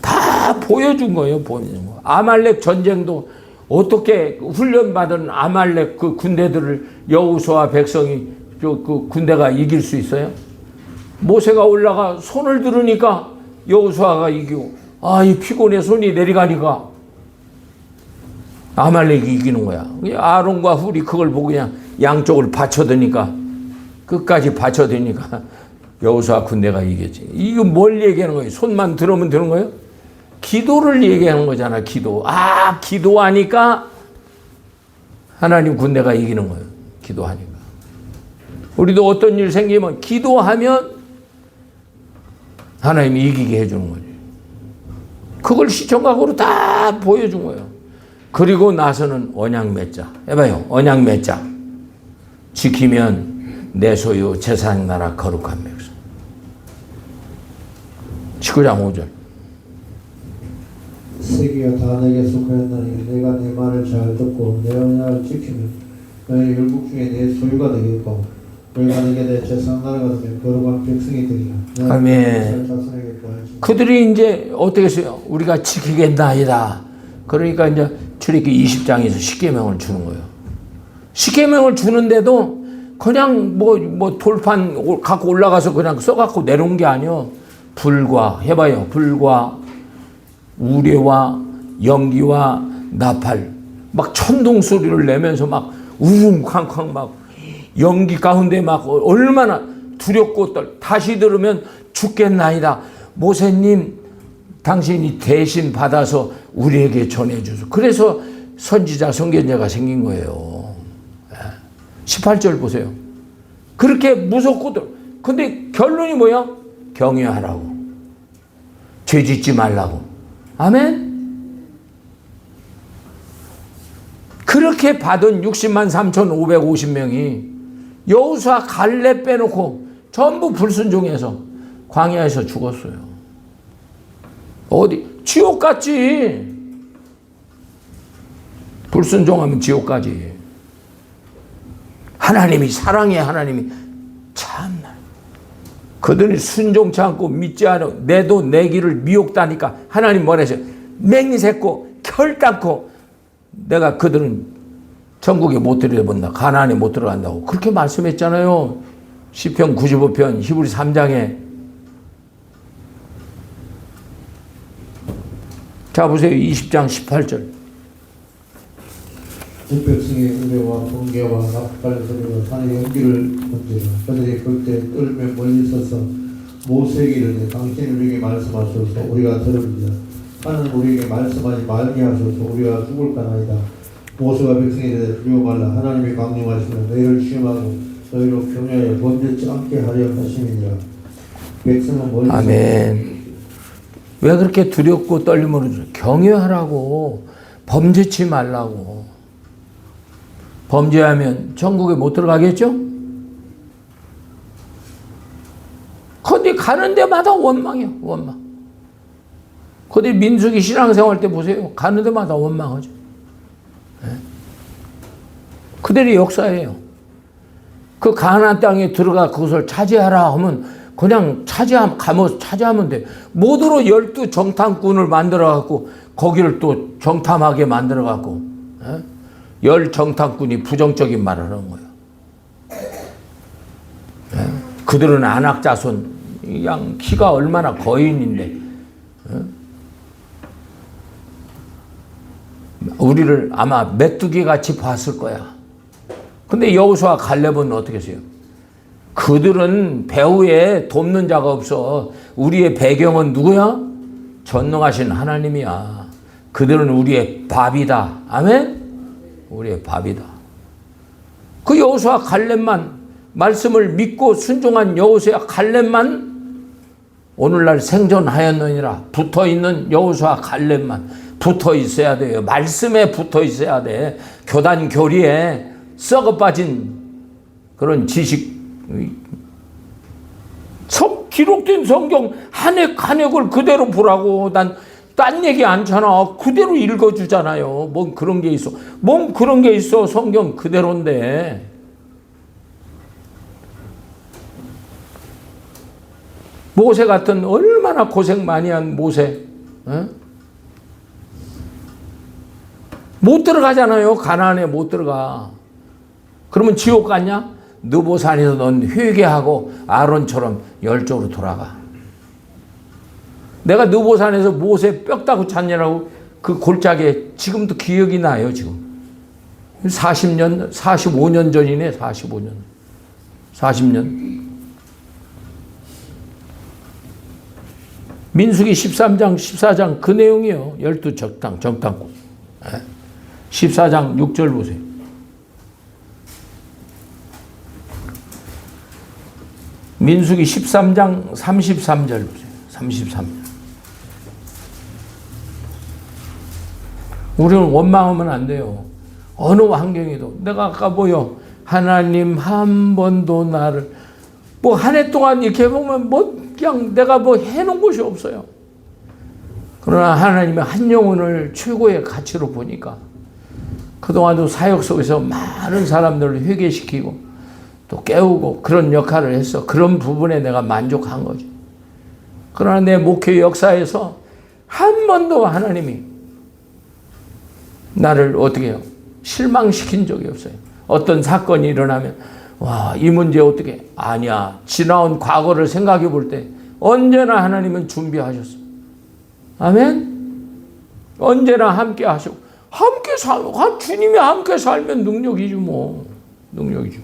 다 보여준 거예요. 보여준 거. 아말렉 전쟁도 어떻게 훈련받은 아말렉 그 군대들을 여호수아 백성이 그 군대가 이길 수 있어요? 모세가 올라가 손을 들으니까 여호수아가 이기고, 이 피곤해 손이 내려가니까 아말렉이 이기는 거야. 아론과 훌이 그걸 보고 그냥 양쪽을 받쳐드니까, 끝까지 받쳐드니까 여호수아 군대가 이겼지. 이거 뭘 얘기하는 거예요? 손만 들으면 되는 거예요? 기도를 얘기하는 거잖아. 기도. 기도하니까 하나님 군대가 이기는 거예요. 기도하니까. 우리도 어떤 일 생기면 기도하면 하나님이 이기게 해주는 거지. 그걸 시청각으로 다 보여준 거예요. 그리고 나서는 언약 맺자. 해봐요. 언약 맺자. 지키면 내 소유 제사장 나라 거룩한 백성. 19장 5절. 세계가 다 내게 속하였나니 내가 내 말을 잘 듣고 내 언약을 지키면 너희 율국 중에 내 소유가 되겠고 너희가 내게 내 제사장 나라가 되면 거룩한 백성이 되리라. 아멘. 그들이 이제 어떻게 했어요? 우리가 지키겠나이다. 그러니까 이제 출애굽기 20장에서 십계명을 주는 거예요. 십계명을 주는데도 그냥 뭐 돌판 갖고 올라가서 그냥 써갖고 내려온 게 아니요. 불과 해봐요. 불과 우레와 연기와 나팔 막 천둥 소리를 내면서 막 우웅쾅쾅 막 연기 가운데 막 얼마나 두렵고 다시 들으면 죽겠나이다. 모세님 당신이 대신 받아서 우리에게 전해주소. 그래서 선지자 선견자가 생긴 거예요. 18절 보세요. 그렇게 무섭고도 근데 결론이 뭐야? 경외하라고. 죄 짓지 말라고. 아멘. 그렇게 받은 60만 3,550명이 여호수아 갈렙 빼놓고 전부 불순종해서 광야에서 죽었어요. 어디? 지옥 갔지. 불순종하면 지옥 가지. 하나님이 사랑해. 하나님이 참나. 그들이 순종치 않고 믿지 않아 내도 내 길을 미혹다니까 하나님 뭐라 하셔? 맹세코 결단코 내가 그들은 천국에 못 들여본다. 가나안에 못 들어간다고 그렇게 말씀했잖아요. 시편 95편 히브리 3장에. 자 보세요. 20장 18절. 이 백성의 의뢰와 번개와 나팔 소리와 산의 연기를 본지라. 그들이 그때 떨며 멀리 서서 모세에게 이르되 당신이 우리에게 말씀하소서 우리가 들읍니다. 하나는 우리에게 말씀하지 말게 하소서 우리가 죽을까나이다. 모세가 백성에게 이르되 두려워 말라. 하나님이 강림하시면 너희를 시험하고 너희로 경외하여 범죄치 않게 하려 하심이니라. 백성은 멀리 아멘. 왜 그렇게 두렵고 떨림으로 경외하라고. 범죄치 말라고. 범죄하면 천국에 못 들어가겠죠? 근데 가는 데마다 원망이야. 원망. 근데 민수기 신앙생활 때 보세요. 가는 데마다 원망하죠. 네? 그들의 역사예요. 그 가나안 땅에 들어가 그것을 차지하라 하면 그냥 차지하면 돼. 모두로 12 정탐꾼을 만들어갖고 거기를 또 정탐하게 만들어갖고 10 정탐꾼이 부정적인 말을 하는 거예요. 그들은 안악자손, 양 키가 얼마나 거인인데 우리를 아마 메뚜기 같이 봤을 거야. 근데 여호수아 갈렙은 어떻게 했어요? 그들은 배후에 돕는 자가 없어. 우리의 배경은 누구야? 전능하신 하나님이야. 그들은 우리의 밥이다. 아멘? 우리의 밥이다. 그 여호수아 갈렙만 말씀을 믿고 순종한 여호수아 갈렙만 오늘날 생존하였느니라. 붙어있는 여호수아 갈렙만 붙어 있어야 돼요. 말씀에 붙어 있어야 돼. 교단 교리에 썩어 빠진 그런 지식 기록된 성경 한 획 한 획을 그대로 보라고. 난 딴 얘기 않잖아. 그대로 읽어주잖아요. 뭔 그런 게 있어. 뭔 그런 게 있어. 성경 그대로인데. 모세 같은 얼마나 고생 많이 한 모세. 어? 못 들어가잖아요. 가나안에 못 들어가. 그러면 지옥 갔냐? 느보산에서 넌 회개하고 아론처럼 열조로 돌아가. 내가 느보산에서 모세 뼈 따고 찾느라고 그 골짜기에 지금도 기억이 나요. 지금 40년 45년 전이네. 45년 40년. 민수기 13장 14장 그 내용이에요. 12 정탐꾼 14장 6절 보세요. 민수기 13장 33절 보세요. 33절. 우리는 원망하면 안 돼요. 어느 환경에도. 내가 아까 뭐요? 하나님 한 번도 나를 뭐 한 해 동안 이렇게 보면 뭐 그냥 내가 뭐 해놓은 것이 없어요. 그러나 하나님의 한 영혼을 최고의 가치로 보니까 그동안도 사역 속에서 많은 사람들을 회개시키고 또 깨우고 그런 역할을 했어. 그런 부분에 내가 만족한 거죠. 그러나 내 목회 역사에서 한 번도 하나님이 나를 어떻게 해요? 실망시킨 적이 없어요. 어떤 사건이 일어나면 와, 이 문제 어떻게? 아니야. 지나온 과거를 생각해 볼 때 언제나 하나님은 준비하셨어. 아멘? 언제나 함께 하시고 함께 주님이 함께 살면 능력이지 뭐. 능력이지.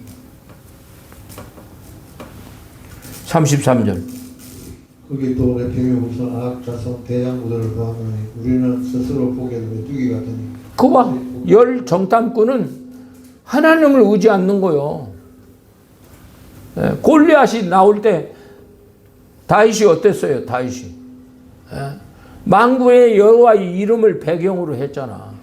33절. 거기 또 레평에 우선 악자손 대장부들을 보았노니 우리는 스스로 보기에도 메뚜기 같으니. 그거 봐. 열 정탐꾼은 하나님을 의지 않는 거요. 골리앗이 나올 때 다윗이 어땠어요? 다윗이 만군의 여호와의 이름을 배경으로 했잖아.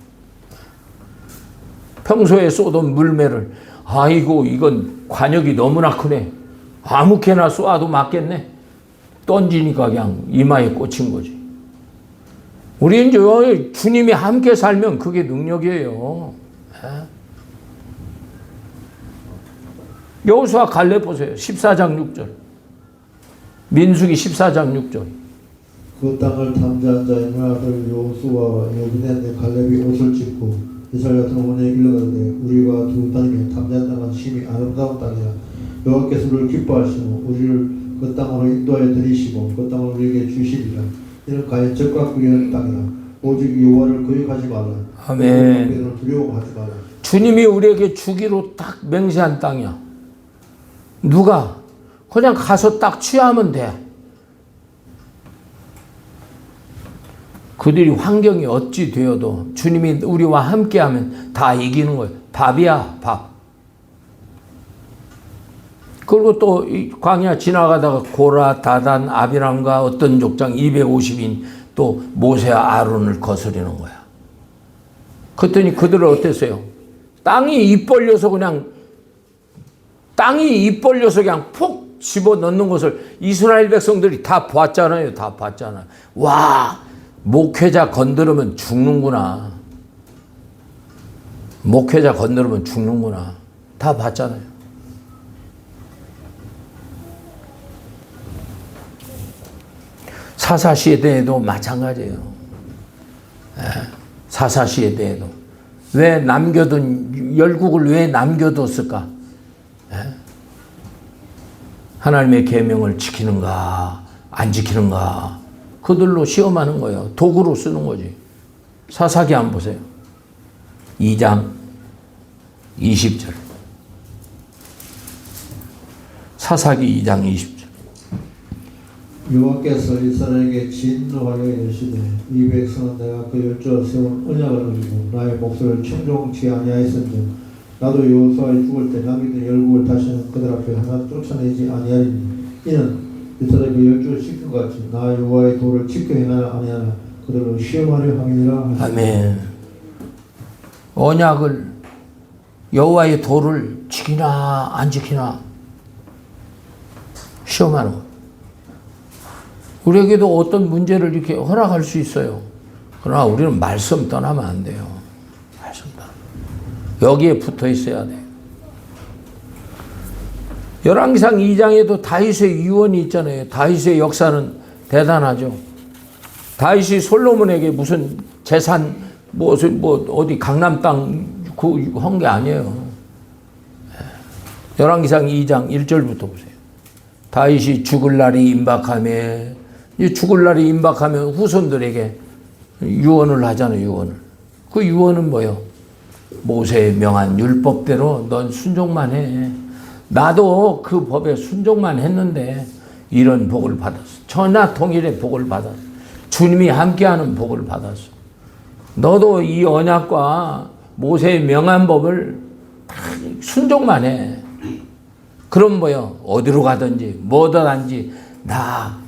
평소에 쏘던 물매를 아이고 이건 관역이 너무나 크네. 아무렇게나 쏘아도 맞겠네. 던지니까 그냥 이마에 꽂힌 거지. 우리 이제 주님이 함께 살면 그게 능력이에요. 여호수아 갈렙 보세요. 14장 6절. 민수기 14장 6절. 그 땅을 탐지한 자 이므 아들 여호수아와 여기네 갈렙이 옷을 찢고 이스라엘 같은 어머니에 일러가되 우리가 두 땅이며 탐지한 땅은 심히 아름다운 땅이라 여호와께서 우리를 기뻐하시고 우리를 그 땅으로 인도하여 들이시고 그 땅을 우리에게 주시리라. 이는 가히 적과 꿀리는 땅이라. 오직 여호와를 거역하지 말라. 아멘. 두려워하지 말라. 주님이 우리에게 주기로 딱 맹세한 땅이야. 누가 그냥 가서 딱 취하면 돼. 그들이 환경이 어찌 되어도 주님이 우리와 함께하면 다 이기는 거예요. 밥이야, 밥. 그리고 또 광야 지나가다가 고라, 다단, 아비람과 어떤 족장 250인 또 모세와 아론을 거스리는 거야. 그랬더니 그들은 어땠어요? 땅이 입 벌려서 그냥 폭 집어넣는 것을 이스라엘 백성들이 다 봤잖아요. 다 봤잖아요. 와, 목회자 건드리면 죽는구나. 목회자 건드리면 죽는구나. 다 봤잖아요. 사사시대에도 마찬가지예요. 사사시대에도 왜 남겨둔 열국을 왜 남겨뒀을까? 하나님의 계명을 지키는가 안 지키는가 그들로 시험하는 거예요. 도구로 쓰는 거지. 사사기 한번 보세요. 2장 20절. 사사기 2장 20절. 여호와께서 이스라엘에게 진노하여 이르시되 이 백성은 내가 그 열조와 세운 언약을 어기고 나의 목소리를 청종치 아니하였은즉 나도 여호수아의 죽을 때 남기던 열국을 다시는 그들 앞에 하나 쫓아내지 아니하리니 이는 이스라엘 그 열조를 지킨 것 같이 나 여호와의 도를 지켜 행하나 아니하나 그들을 시험하려 함이니라. 아멘. 언약을 여호와의 도를 지키나 안 지키나 시험하는 거. 우리에게도 어떤 문제를 이렇게 허락할 수 있어요. 그러나 우리는 말씀 떠나면 안 돼요. 말씀 떠나면. 여기에 붙어 있어야 돼요. 열왕기상 2장에도 다윗의 유언이 있잖아요. 다윗의 역사는 대단하죠. 다윗이 솔로몬에게 무슨 재산 뭐 어디 강남 땅 한 게 아니에요. 열왕기상 2장 1절부터 보세요. 다윗이 죽을 날이 임박하며, 죽을 날이 임박하면 후손들에게 유언을 하잖아요. 유언을. 그 유언은 뭐예요? 모세의 명한 율법대로 넌 순종만 해. 나도 그 법에 순종만 했는데 이런 복을 받았어. 천하통일의 복을 받았어. 주님이 함께하는 복을 받았어. 너도 이 언약과 모세의 명한 법을 순종만 해. 그럼 뭐요? 어디로 가든지 뭐든 하든지 나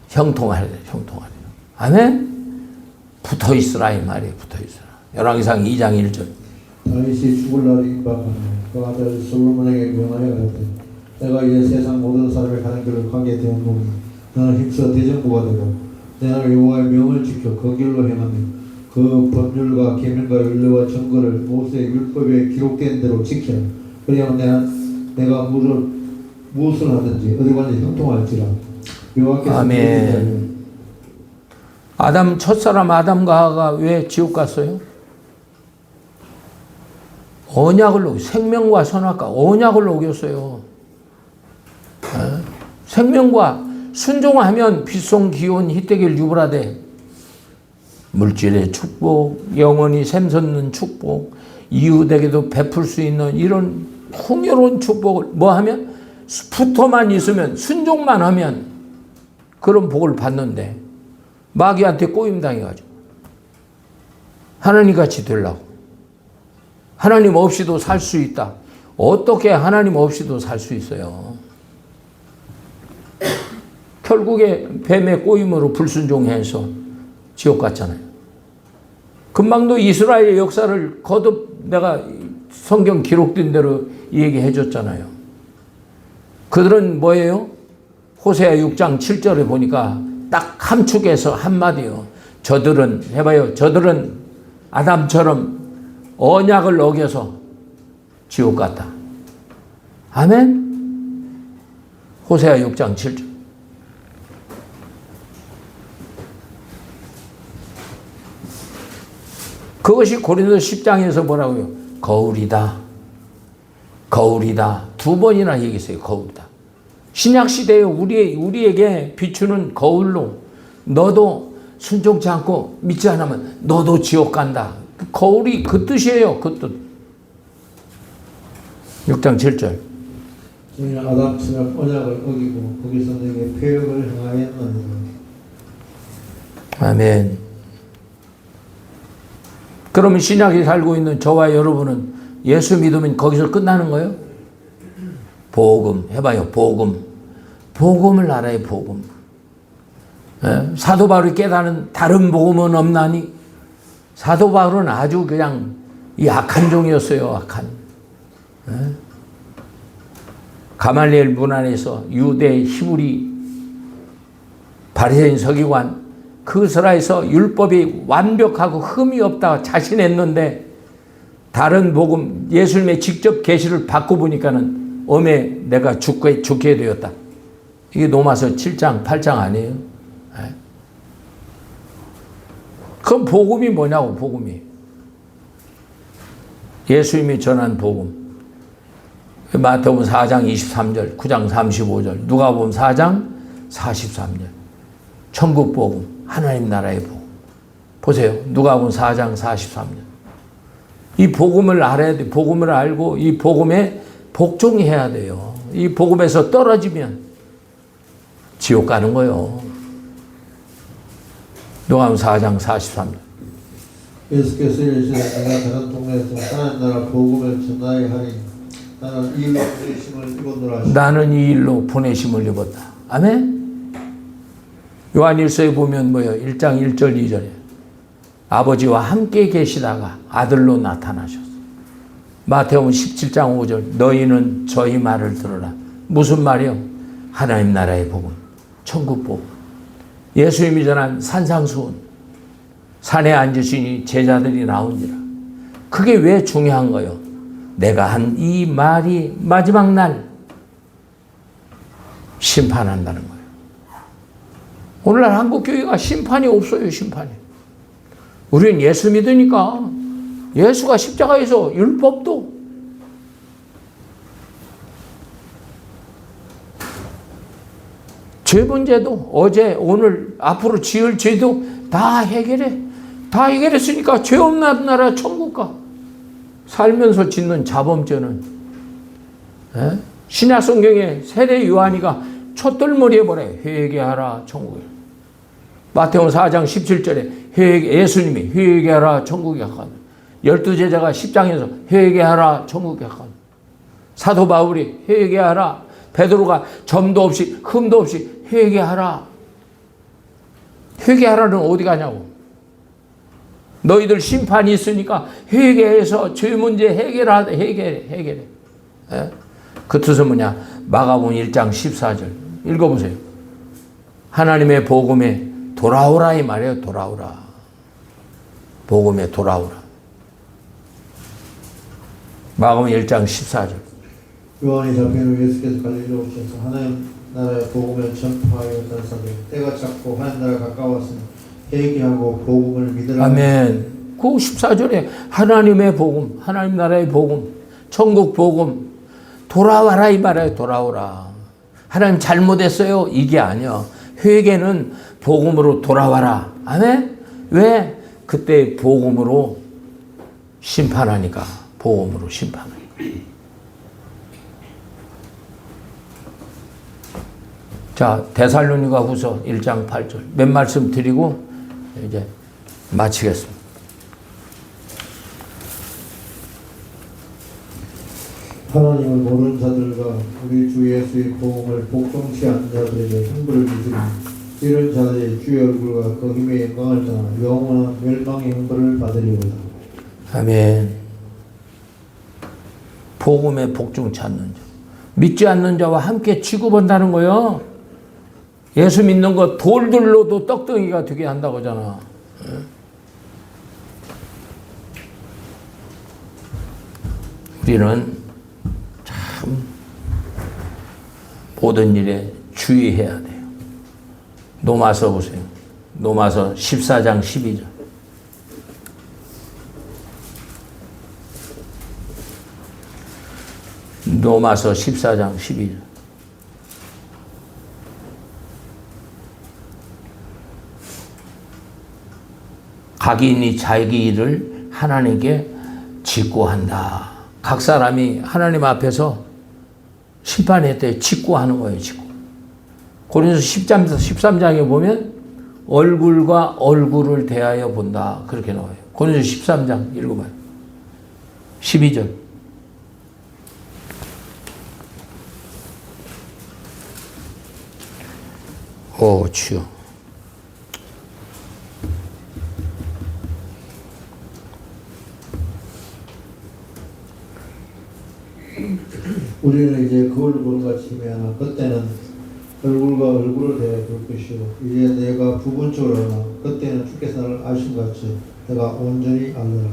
형통하래. 형통하래. 아멘? 붙어 있으라 이 말이에요. 붙어 있으라. 열왕기상 2장 1절. 다윗이 죽을 날이 임박하며 그 아들 솔로몬에게 명하여 가라되 내가 이제 세상 모든 사람을 가는 길을 가게 되었노니 너는 힘써 대정부가 되고 내가 여호와의 명을 지켜 그 길로 행하며 그 법률과 계명과 율례와 정거를 모세의 율법에 기록된 대로 지켜라. 그리하면 내가 무엇을 하든지 어디 가든지 형통할지라. 여호와께서 아멘. 아담 첫사람 아담과 하와가 왜 지옥 갔어요? 언약을 생명과 선악과 언약을 어겼어요. 생명과 순종하면 빛송 기온 희태길 유브라데 물질의 축복, 영원히 샘솟는 축복, 이웃에게도 베풀 수 있는 이런 풍요로운 축복을 뭐 하면 붙어만 있으면 순종만 하면 그런 복을 받는데 마귀한테 꼬임당해가지고 하나님같이 되려고 하나님 없이도 살 수 있다. 어떻게 하나님 없이도 살 수 있어요? 결국에 뱀의 꼬임으로 불순종해서 지옥 갔잖아요. 금방도 이스라엘 역사를 거듭 내가 성경 기록된 대로 얘기해 줬잖아요. 그들은 뭐예요? 호세아 6장 7절에 보니까 딱 함축해서 한마디요. 저들은 해봐요. 저들은 아담처럼 언약을 어겨서 지옥 갔다. 아멘? 호세아 6장 7절. 그것이 고린도 10장에서 뭐라고요? 거울이다. 거울이다. 두 번이나 얘기했어요. 거울이다. 신약시대에 우리에게 비추는 거울로 너도 순종치 않고 믿지 않으면 너도 지옥 간다. 거울이 그 뜻이에요. 그 뜻. 6장 7절. 너희는 아담처럼 언약을 어기고 거기서 내게 폐역을 행하였느니라. 아멘. 그러면 신약에 살고 있는 저와 여러분은 예수 믿으면 거기서 끝나는 거예요? 복음 해봐요. 복음. 복음을 알아요. 복음. 사도 바울이 깨닫는 다른 복음은 없나니? 사도 바울은 아주 그냥 약한 종이었어요. 약한. 가말리엘 문안에서 유대 히브리 바리새인 서기관 그스라에서 율법이 완벽하고 흠이 없다 자신했는데 다른 복음 예수님의 직접 계시를 받고 보니까는 엄에 내가 죽게 되었다. 이게 로마서 7장 8장 아니에요? 그럼 복음이 뭐냐고. 복음이 예수님이 전한 복음. 마태복음 4장 23절 9장 35절 누가복음 4장 43절 천국 복음 하나님 나라의 복음. 보세요. 누가복음 4장 43절. 이 복음을 알아야 돼. 복음을 알고 이 복음에 복종해야 돼요. 이 복음에서 떨어지면 지옥 가는 거예요. 누가복음 4장 43절. 예수께서 이르시되 내가 다른 동네에서 하나님 나라 복음을 전하게 하니 나는 이 일로 보내심을 입었노라. 나는 이 일로 보내심을 입었다. 아멘. 요한일서에 보면 뭐예요? 1장 1절 2절에 아버지와 함께 계시다가 아들로 나타나셨어. 마태복음 17장 5절 너희는 저희 말을 들으라. 무슨 말이요? 하나님 나라의 복음, 천국 복음. 예수님이 전한 산상수훈, 산에 앉으시니 제자들이 나오니라. 그게 왜 중요한 거예요? 내가 한 이 말이 마지막 날 심판한다는 거예요. 오늘날 한국교회가 심판이 없어요. 심판이. 우리는 예수 믿으니까 예수가 십자가에서 율법도 죄 문제도 어제 오늘 앞으로 지을 죄도 다 해결해. 다 해결했으니까 죄 없는 나라 천국 가. 살면서 짓는 자범죄는 신약 성경에 세례 요한이가 촛돌머리에 뭐래? 회개하라 천국에. 마태복음 4장 17절에 예수님이 회개하라 천국에 가까운. 12제자가 10장에서 회개하라 천국에 가까운. 사도 바울이 회개하라. 베드로가 점도 없이 흠도 없이 회개하라. 회개하라는 어디 가냐고. 너희들 심판이 있으니까 회개해서 죄 문제 해결해. 그 뜻은 뭐냐? 마가복음 1장 14절 읽어보세요. 하나님의 복음에 돌아오라 이 말이에요. 돌아오라. 복음에 돌아오라. 마가복음 1장 14절. 요한이 잡힌 후 예수께서 갈릴리로 오셔서 하나님 나라의 복음을 전파하여 가르치되 때가 찼고 하나님 나라가 가까웠으니 회개하고 복음을 믿으라. 아멘. 그 14절에 하나님의 복음, 하나님 나라의 복음, 천국 복음, 돌아와라 이 말이에요. 돌아오라. 하나님 잘못했어요. 이게 아니야. 회개는 복음으로 돌아와라. 아멘. 왜? 그때 복음으로 심판하니까. 복음으로 심판하니까. 자, 데살로니가후서 1장 8절 몇 말씀 드리고 이제 마치겠습니다. 하나님을 모르는 자들과 우리 주 예수의 복음을 복종치 않는 자들에게 형벌을 주시니 이런 자들이 주의 얼굴과 그 힘의 영광을 떠나 영원한 멸망의 형벌을 받으리로다. 아멘. 복음에 복종치 않는 자, 믿지 않는 자와 함께 취급한다는 거요. 예수 믿는 거 돌들로도 떡덩이가 되게 한다고 하잖아. 우리는 참 모든 일에 주의해야 돼요. 노마서 보세요. 노마서 14장 12절. 노마서 14장 12절. 각인이 자기 일을 하나님께 직구한다. 각 사람이 하나님 앞에서 심판의 때 직구하는 거예요. 직구. 고린도서 13장에 보면 얼굴과 얼굴을 대하여 본다. 그렇게 나와요. 고린도서 13장 읽어봐요. 12절. 오 주여. 우리는 이제 거울을 보는 같이 매하나 그때는 얼굴과 얼굴을 대해 볼 것이요 이제 내가 부분적으로 하나 그때는 주께서 나를 아신 같이 내가 온전히 알리라.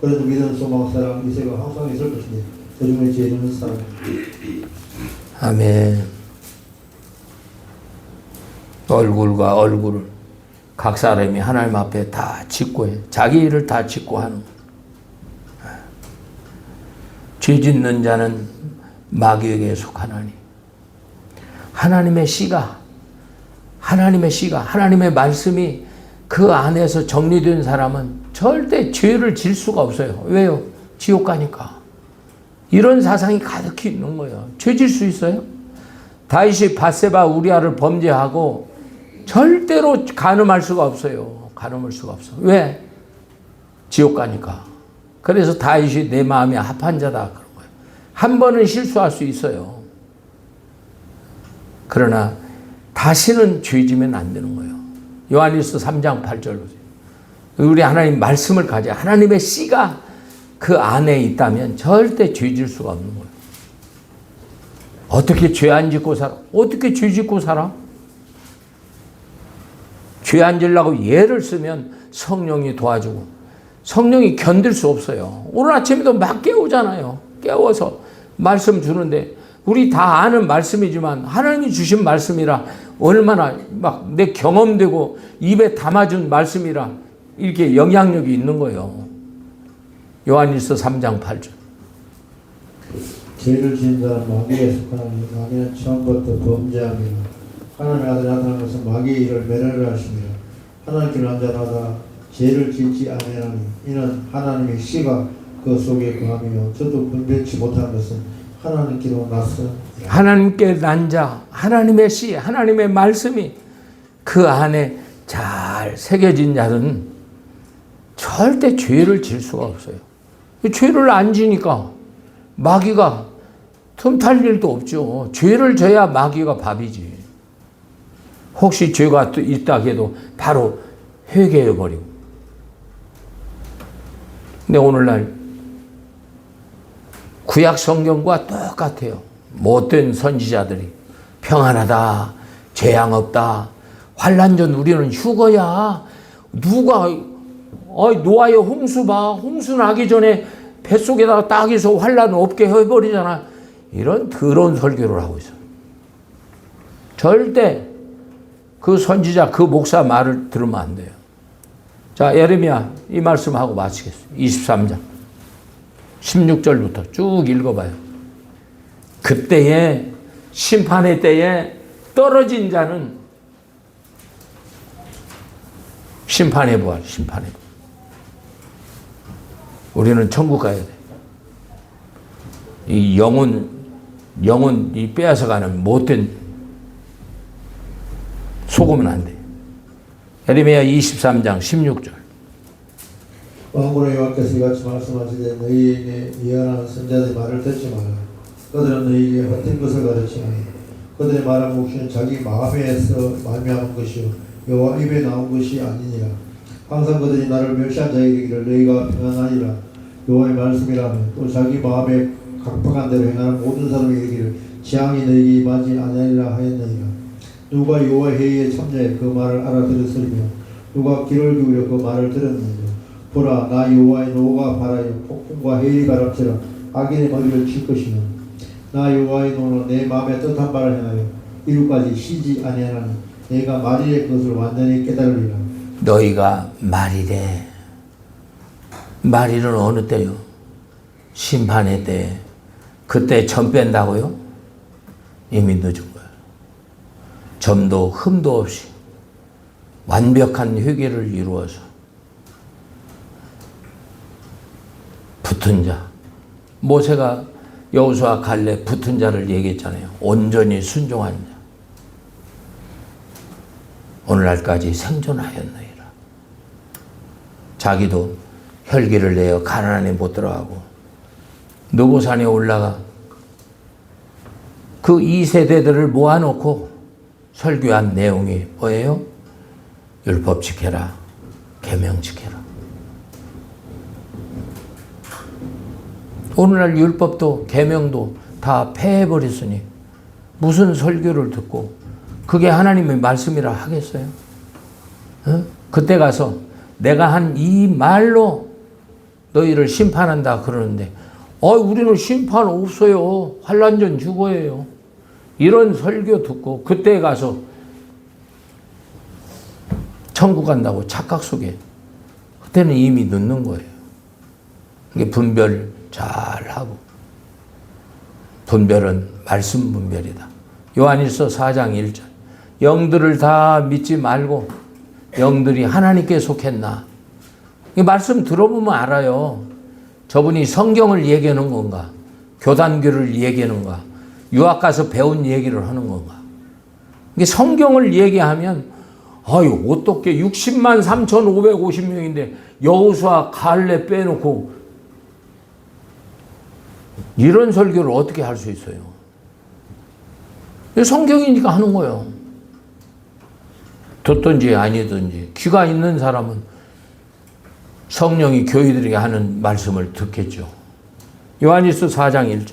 그래도 믿음, 소망, 사랑, 이세가 항상 있을 것이니 그 중에 제일 있는 사람. 아멘. 얼굴과 얼굴을 각 사람이 하나님 앞에 다 짓고해. 자기 일을 다 짓고하는 거예요. 죄 짓는 자는 마귀에게 속하나니 하나님의 씨가 하나님의 말씀이 그 안에서 정리된 사람은 절대 죄를 질 수가 없어요. 왜요? 지옥 가니까. 이런 사상이 가득히 있는 거예요. 죄 질 수 있어요? 다윗이 밧세바 우리아를 범죄하고 절대로 간음할 수가 없어요. 간음할 수가 없어. 왜? 지옥 가니까. 그래서 다윗이 내 마음에 합한 자다 그런 거예요. 한 번은 실수할 수 있어요. 그러나 다시는 죄지면 안 되는 거예요. 요한일서 3장 8절 보세요. 우리 하나님 말씀을 가져 하나님의 씨가 그 안에 있다면 절대 죄질 수가 없는 거예요. 어떻게 죄 안 짓고 살아? 어떻게 죄 짓고 살아? 죄 안 지려고 예를 쓰면 성령이 도와주고 성령이 견딜 수 없어요. 오늘 아침에도 막 깨우잖아요. 깨워서 말씀 주는데 우리 다 아는 말씀이지만 하나님이 주신 말씀이라 얼마나 막 내 경험되고 입에 담아준 말씀이라 이렇게 영향력이 있는 거예요. 요한일서 3장 8절. 죄를 지은 자는 마귀에 속하나니 마귀는 처음부터 범죄함이라. 하나님의 아들 나타난 것은 마귀의 일을 멸하려 하심이라. 하나님께로 한 자마다 죄를 짓지 아니하니 이는 하나님의 씨가 그 속에 거하며 저도 분별치 못한 것은 하나님께로 났으. 하나님께 난 자, 하나님의 씨, 하나님의 말씀이 그 안에 잘 새겨진 자는 절대 죄를 질 수가 없어요. 죄를 안 지니까 마귀가 틈탈 일도 없죠. 죄를 져야 마귀가 밥이지. 혹시 죄가 있다 해도 바로 회개해버리고. 근데 오늘날 구약 성경과 똑같아요. 못된 선지자들이 평안하다, 재앙 없다, 환난 전 우리는 휴거야. 누가 노아의 홍수 봐. 홍수 나기 전에 뱃속에다가 딱해서 환난 없게 해버리잖아. 이런 더러운 설교를 하고 있어요. 절대 그 선지자, 그 목사 말을 들으면 안 돼요. 자, 예레미야 이 말씀하고 마치겠습니다. 23장 16절부터 쭉 읽어봐요. 그때에 심판의 때에 떨어진 자는 심판의 부활, 심판의 부활. 우리는 천국 가야 돼. 이 영혼 이 빼앗아가는 못된 속으면 안 돼. 예레미야 23장 16절. 왕군의 여호와께서 이같이 말씀하시되 너희에게 예언하는 선자들의 말을 듣지 마라. 그들은 너희에게 헛된 것을 가르치나니 그들의 말한 몫은 자기 마음에서 말미암은 것이요 여호와 입에 나온 것이 아니니라. 항상 그들이 나를 멸시한 자에게 이르기를 너희가 평안하니라 여호와의 말씀이라며 또 자기 마음에 각박한 대로 행하는 모든 사람에게 이르기를 재앙이 너희에게 임하지 아니하리라 하였느니라. 누가 여호와의 회의에 참여해 그 말을 알아들었으며 누가 귀를 기울여 그 말을 들었느냐. 보라, 나 여호와의 노가 발하여 폭풍과 해일이 바람처럼 악인의 머리를 칠 것이며 나 여호와의 노는 내 마음에 뜻한 바를 행하여 이루까지 쉬지 아니하나니 내가 말일의 것을 완전히 깨달으리라. 너희가 말이래. 말일은 어느 때요? 심판의 때. 그때 점 뺀다고요? 이미 늦은 거예요. 점도 흠도 없이 완벽한 회개를 이루어서 붙은 자. 모세가 여호수아 갈렙 붙은 자를 얘기했잖아요. 온전히 순종한 자. 오늘날까지 생존하였느니라. 자기도 혈기를 내어 가나안 안에 못 들어가고 느보산에 올라가 그 2세대들을 모아놓고 설교한 내용이 뭐예요? 율법 지켜라, 계명 지켜라. 오늘날 율법도 계명도 다 폐해버렸으니 무슨 설교를 듣고 그게 하나님의 말씀이라 하겠어요? 그때 가서 내가 한 이 말로 너희를 심판한다 그러는데 우리는 심판 없어요. 환난 전 휴거예요. 이런 설교 듣고 그때 가서 천국 간다고 착각 속에 그때는 이미 늦는 거예요. 이게 분별 잘하고 분별은 말씀 분별이다. 요한일서 4장 1절. 영들을 다 믿지 말고 영들이 하나님께 속했나. 이 말씀 들어보면 알아요. 저분이 성경을 얘기하는 건가, 교단교를 얘기하는가, 유학 가서 배운 얘기를 하는 건가. 이게 성경을 얘기하면 어떻게 60만 3,550명인데 여호수아 갈렙 빼놓고 이런 설교를 어떻게 할 수 있어요? 성경이니까 하는 거예요. 듣든지 아니든지 귀가 있는 사람은 성령이 교회들에게 하는 말씀을 듣겠죠. 요한일서 4장 1절.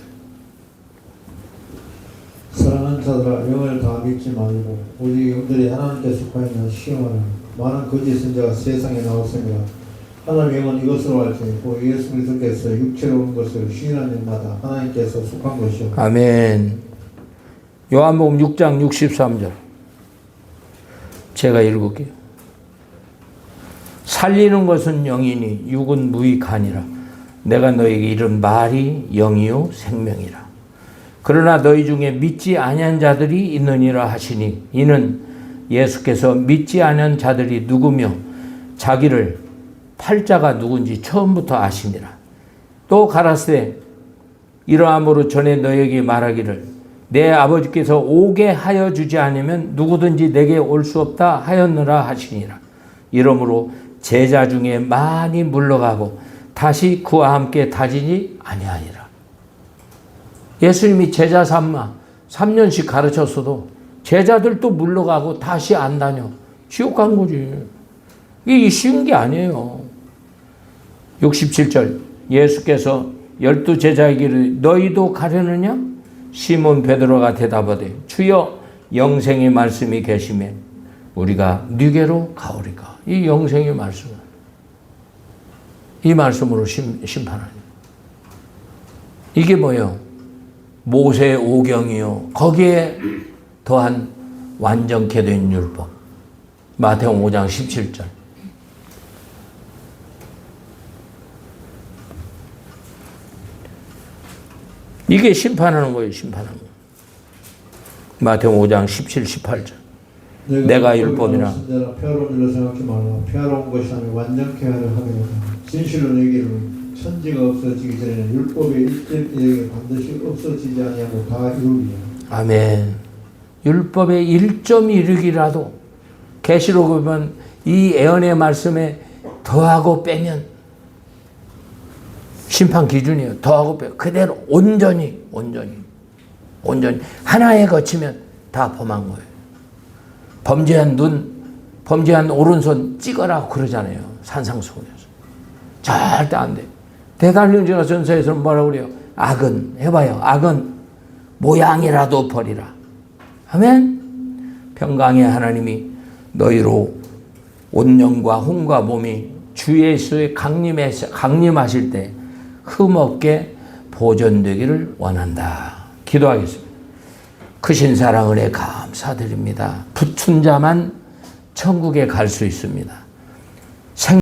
사랑하는 자들아 영을 다 믿지 말고 오직 영들이 하나님께 속하였나 시험하라. 많은 거짓 선자가 세상에 나왔습니다. 하나님의 영은 이것으로 알지니 곧 예수 그리스도께서 육체로 온 것을 시인하는 날마다 하나님께서 속한 것이요. 아멘. 요한복음 6장 63절 제가 읽을게요. 살리는 것은 영이니 육은 무익하니라. 내가 너에게 이른 말이 영이요 생명이라. 그러나 너희 중에 믿지 아니한 자들이 있느니라 하시니 이는 예수께서 믿지 아니한 자들이 누구며 자기를 팔자가 누군지 처음부터 아시니라. 또 가라사대 이러함으로 전에 너에게 말하기를 내 아버지께서 오게 하여 주지 않으면 누구든지 내게 올 수 없다 하였느라 하시니라. 이러므로 제자 중에 많이 물러가고 다시 그와 함께 다지지 아니하니라. 예수님이 제자 삼아 3년씩 가르쳤어도 제자들도 물러가고 다시 안 다녀. 지옥 간 거지. 이게 쉬운 게 아니에요. 67절 예수께서 12 제자에게 너희도 가려느냐? 시몬 베드로가 대답하되 주여 영생의 말씀이 계시매 우리가 네게로 가오리까. 이 영생의 말씀, 이 말씀으로 심판하니 이게 뭐예요? 모세의 오경이요 거기에 더한 완전케 된 율법. 마태복음 5장 17절. 이게 심판하는 거예요. 심판하는 거. 마태복음 5장 17, 18절. 내가 율법이나 폐하로운 일로 생각지 말라. 폐하로운 것이 아니라 완전케 하려 함이로다. 진실로 내기를 천지가 없어지기 전에는 율법의 1점이 반드시 없어지지 아니하고 다 이루리라. 아멘. 율법의 1점 이루기라도 계시록 보면 이 예언의 말씀에 더하고 빼면 심판 기준이에요. 더하고 빼 그대로 온전히 하나에 거치면 다 범한 거예요. 범죄한 눈, 범죄한 오른손 찍어라고 그러잖아요. 산상수훈에서. 절대 안 돼. 대달령전화 전서에서는 뭐라고 그래요? 악은 해봐요. 악은 모양이라도 버리라. 아멘. 평강의 하나님이 너희로 온영과 혼과 몸이 주 예수의 강림하실 때 흠없게 보존되기를 원한다. 기도하겠습니다. 크신 사랑 은혜 감사드립니다. 붙은 자만 천국에 갈 수 있습니다.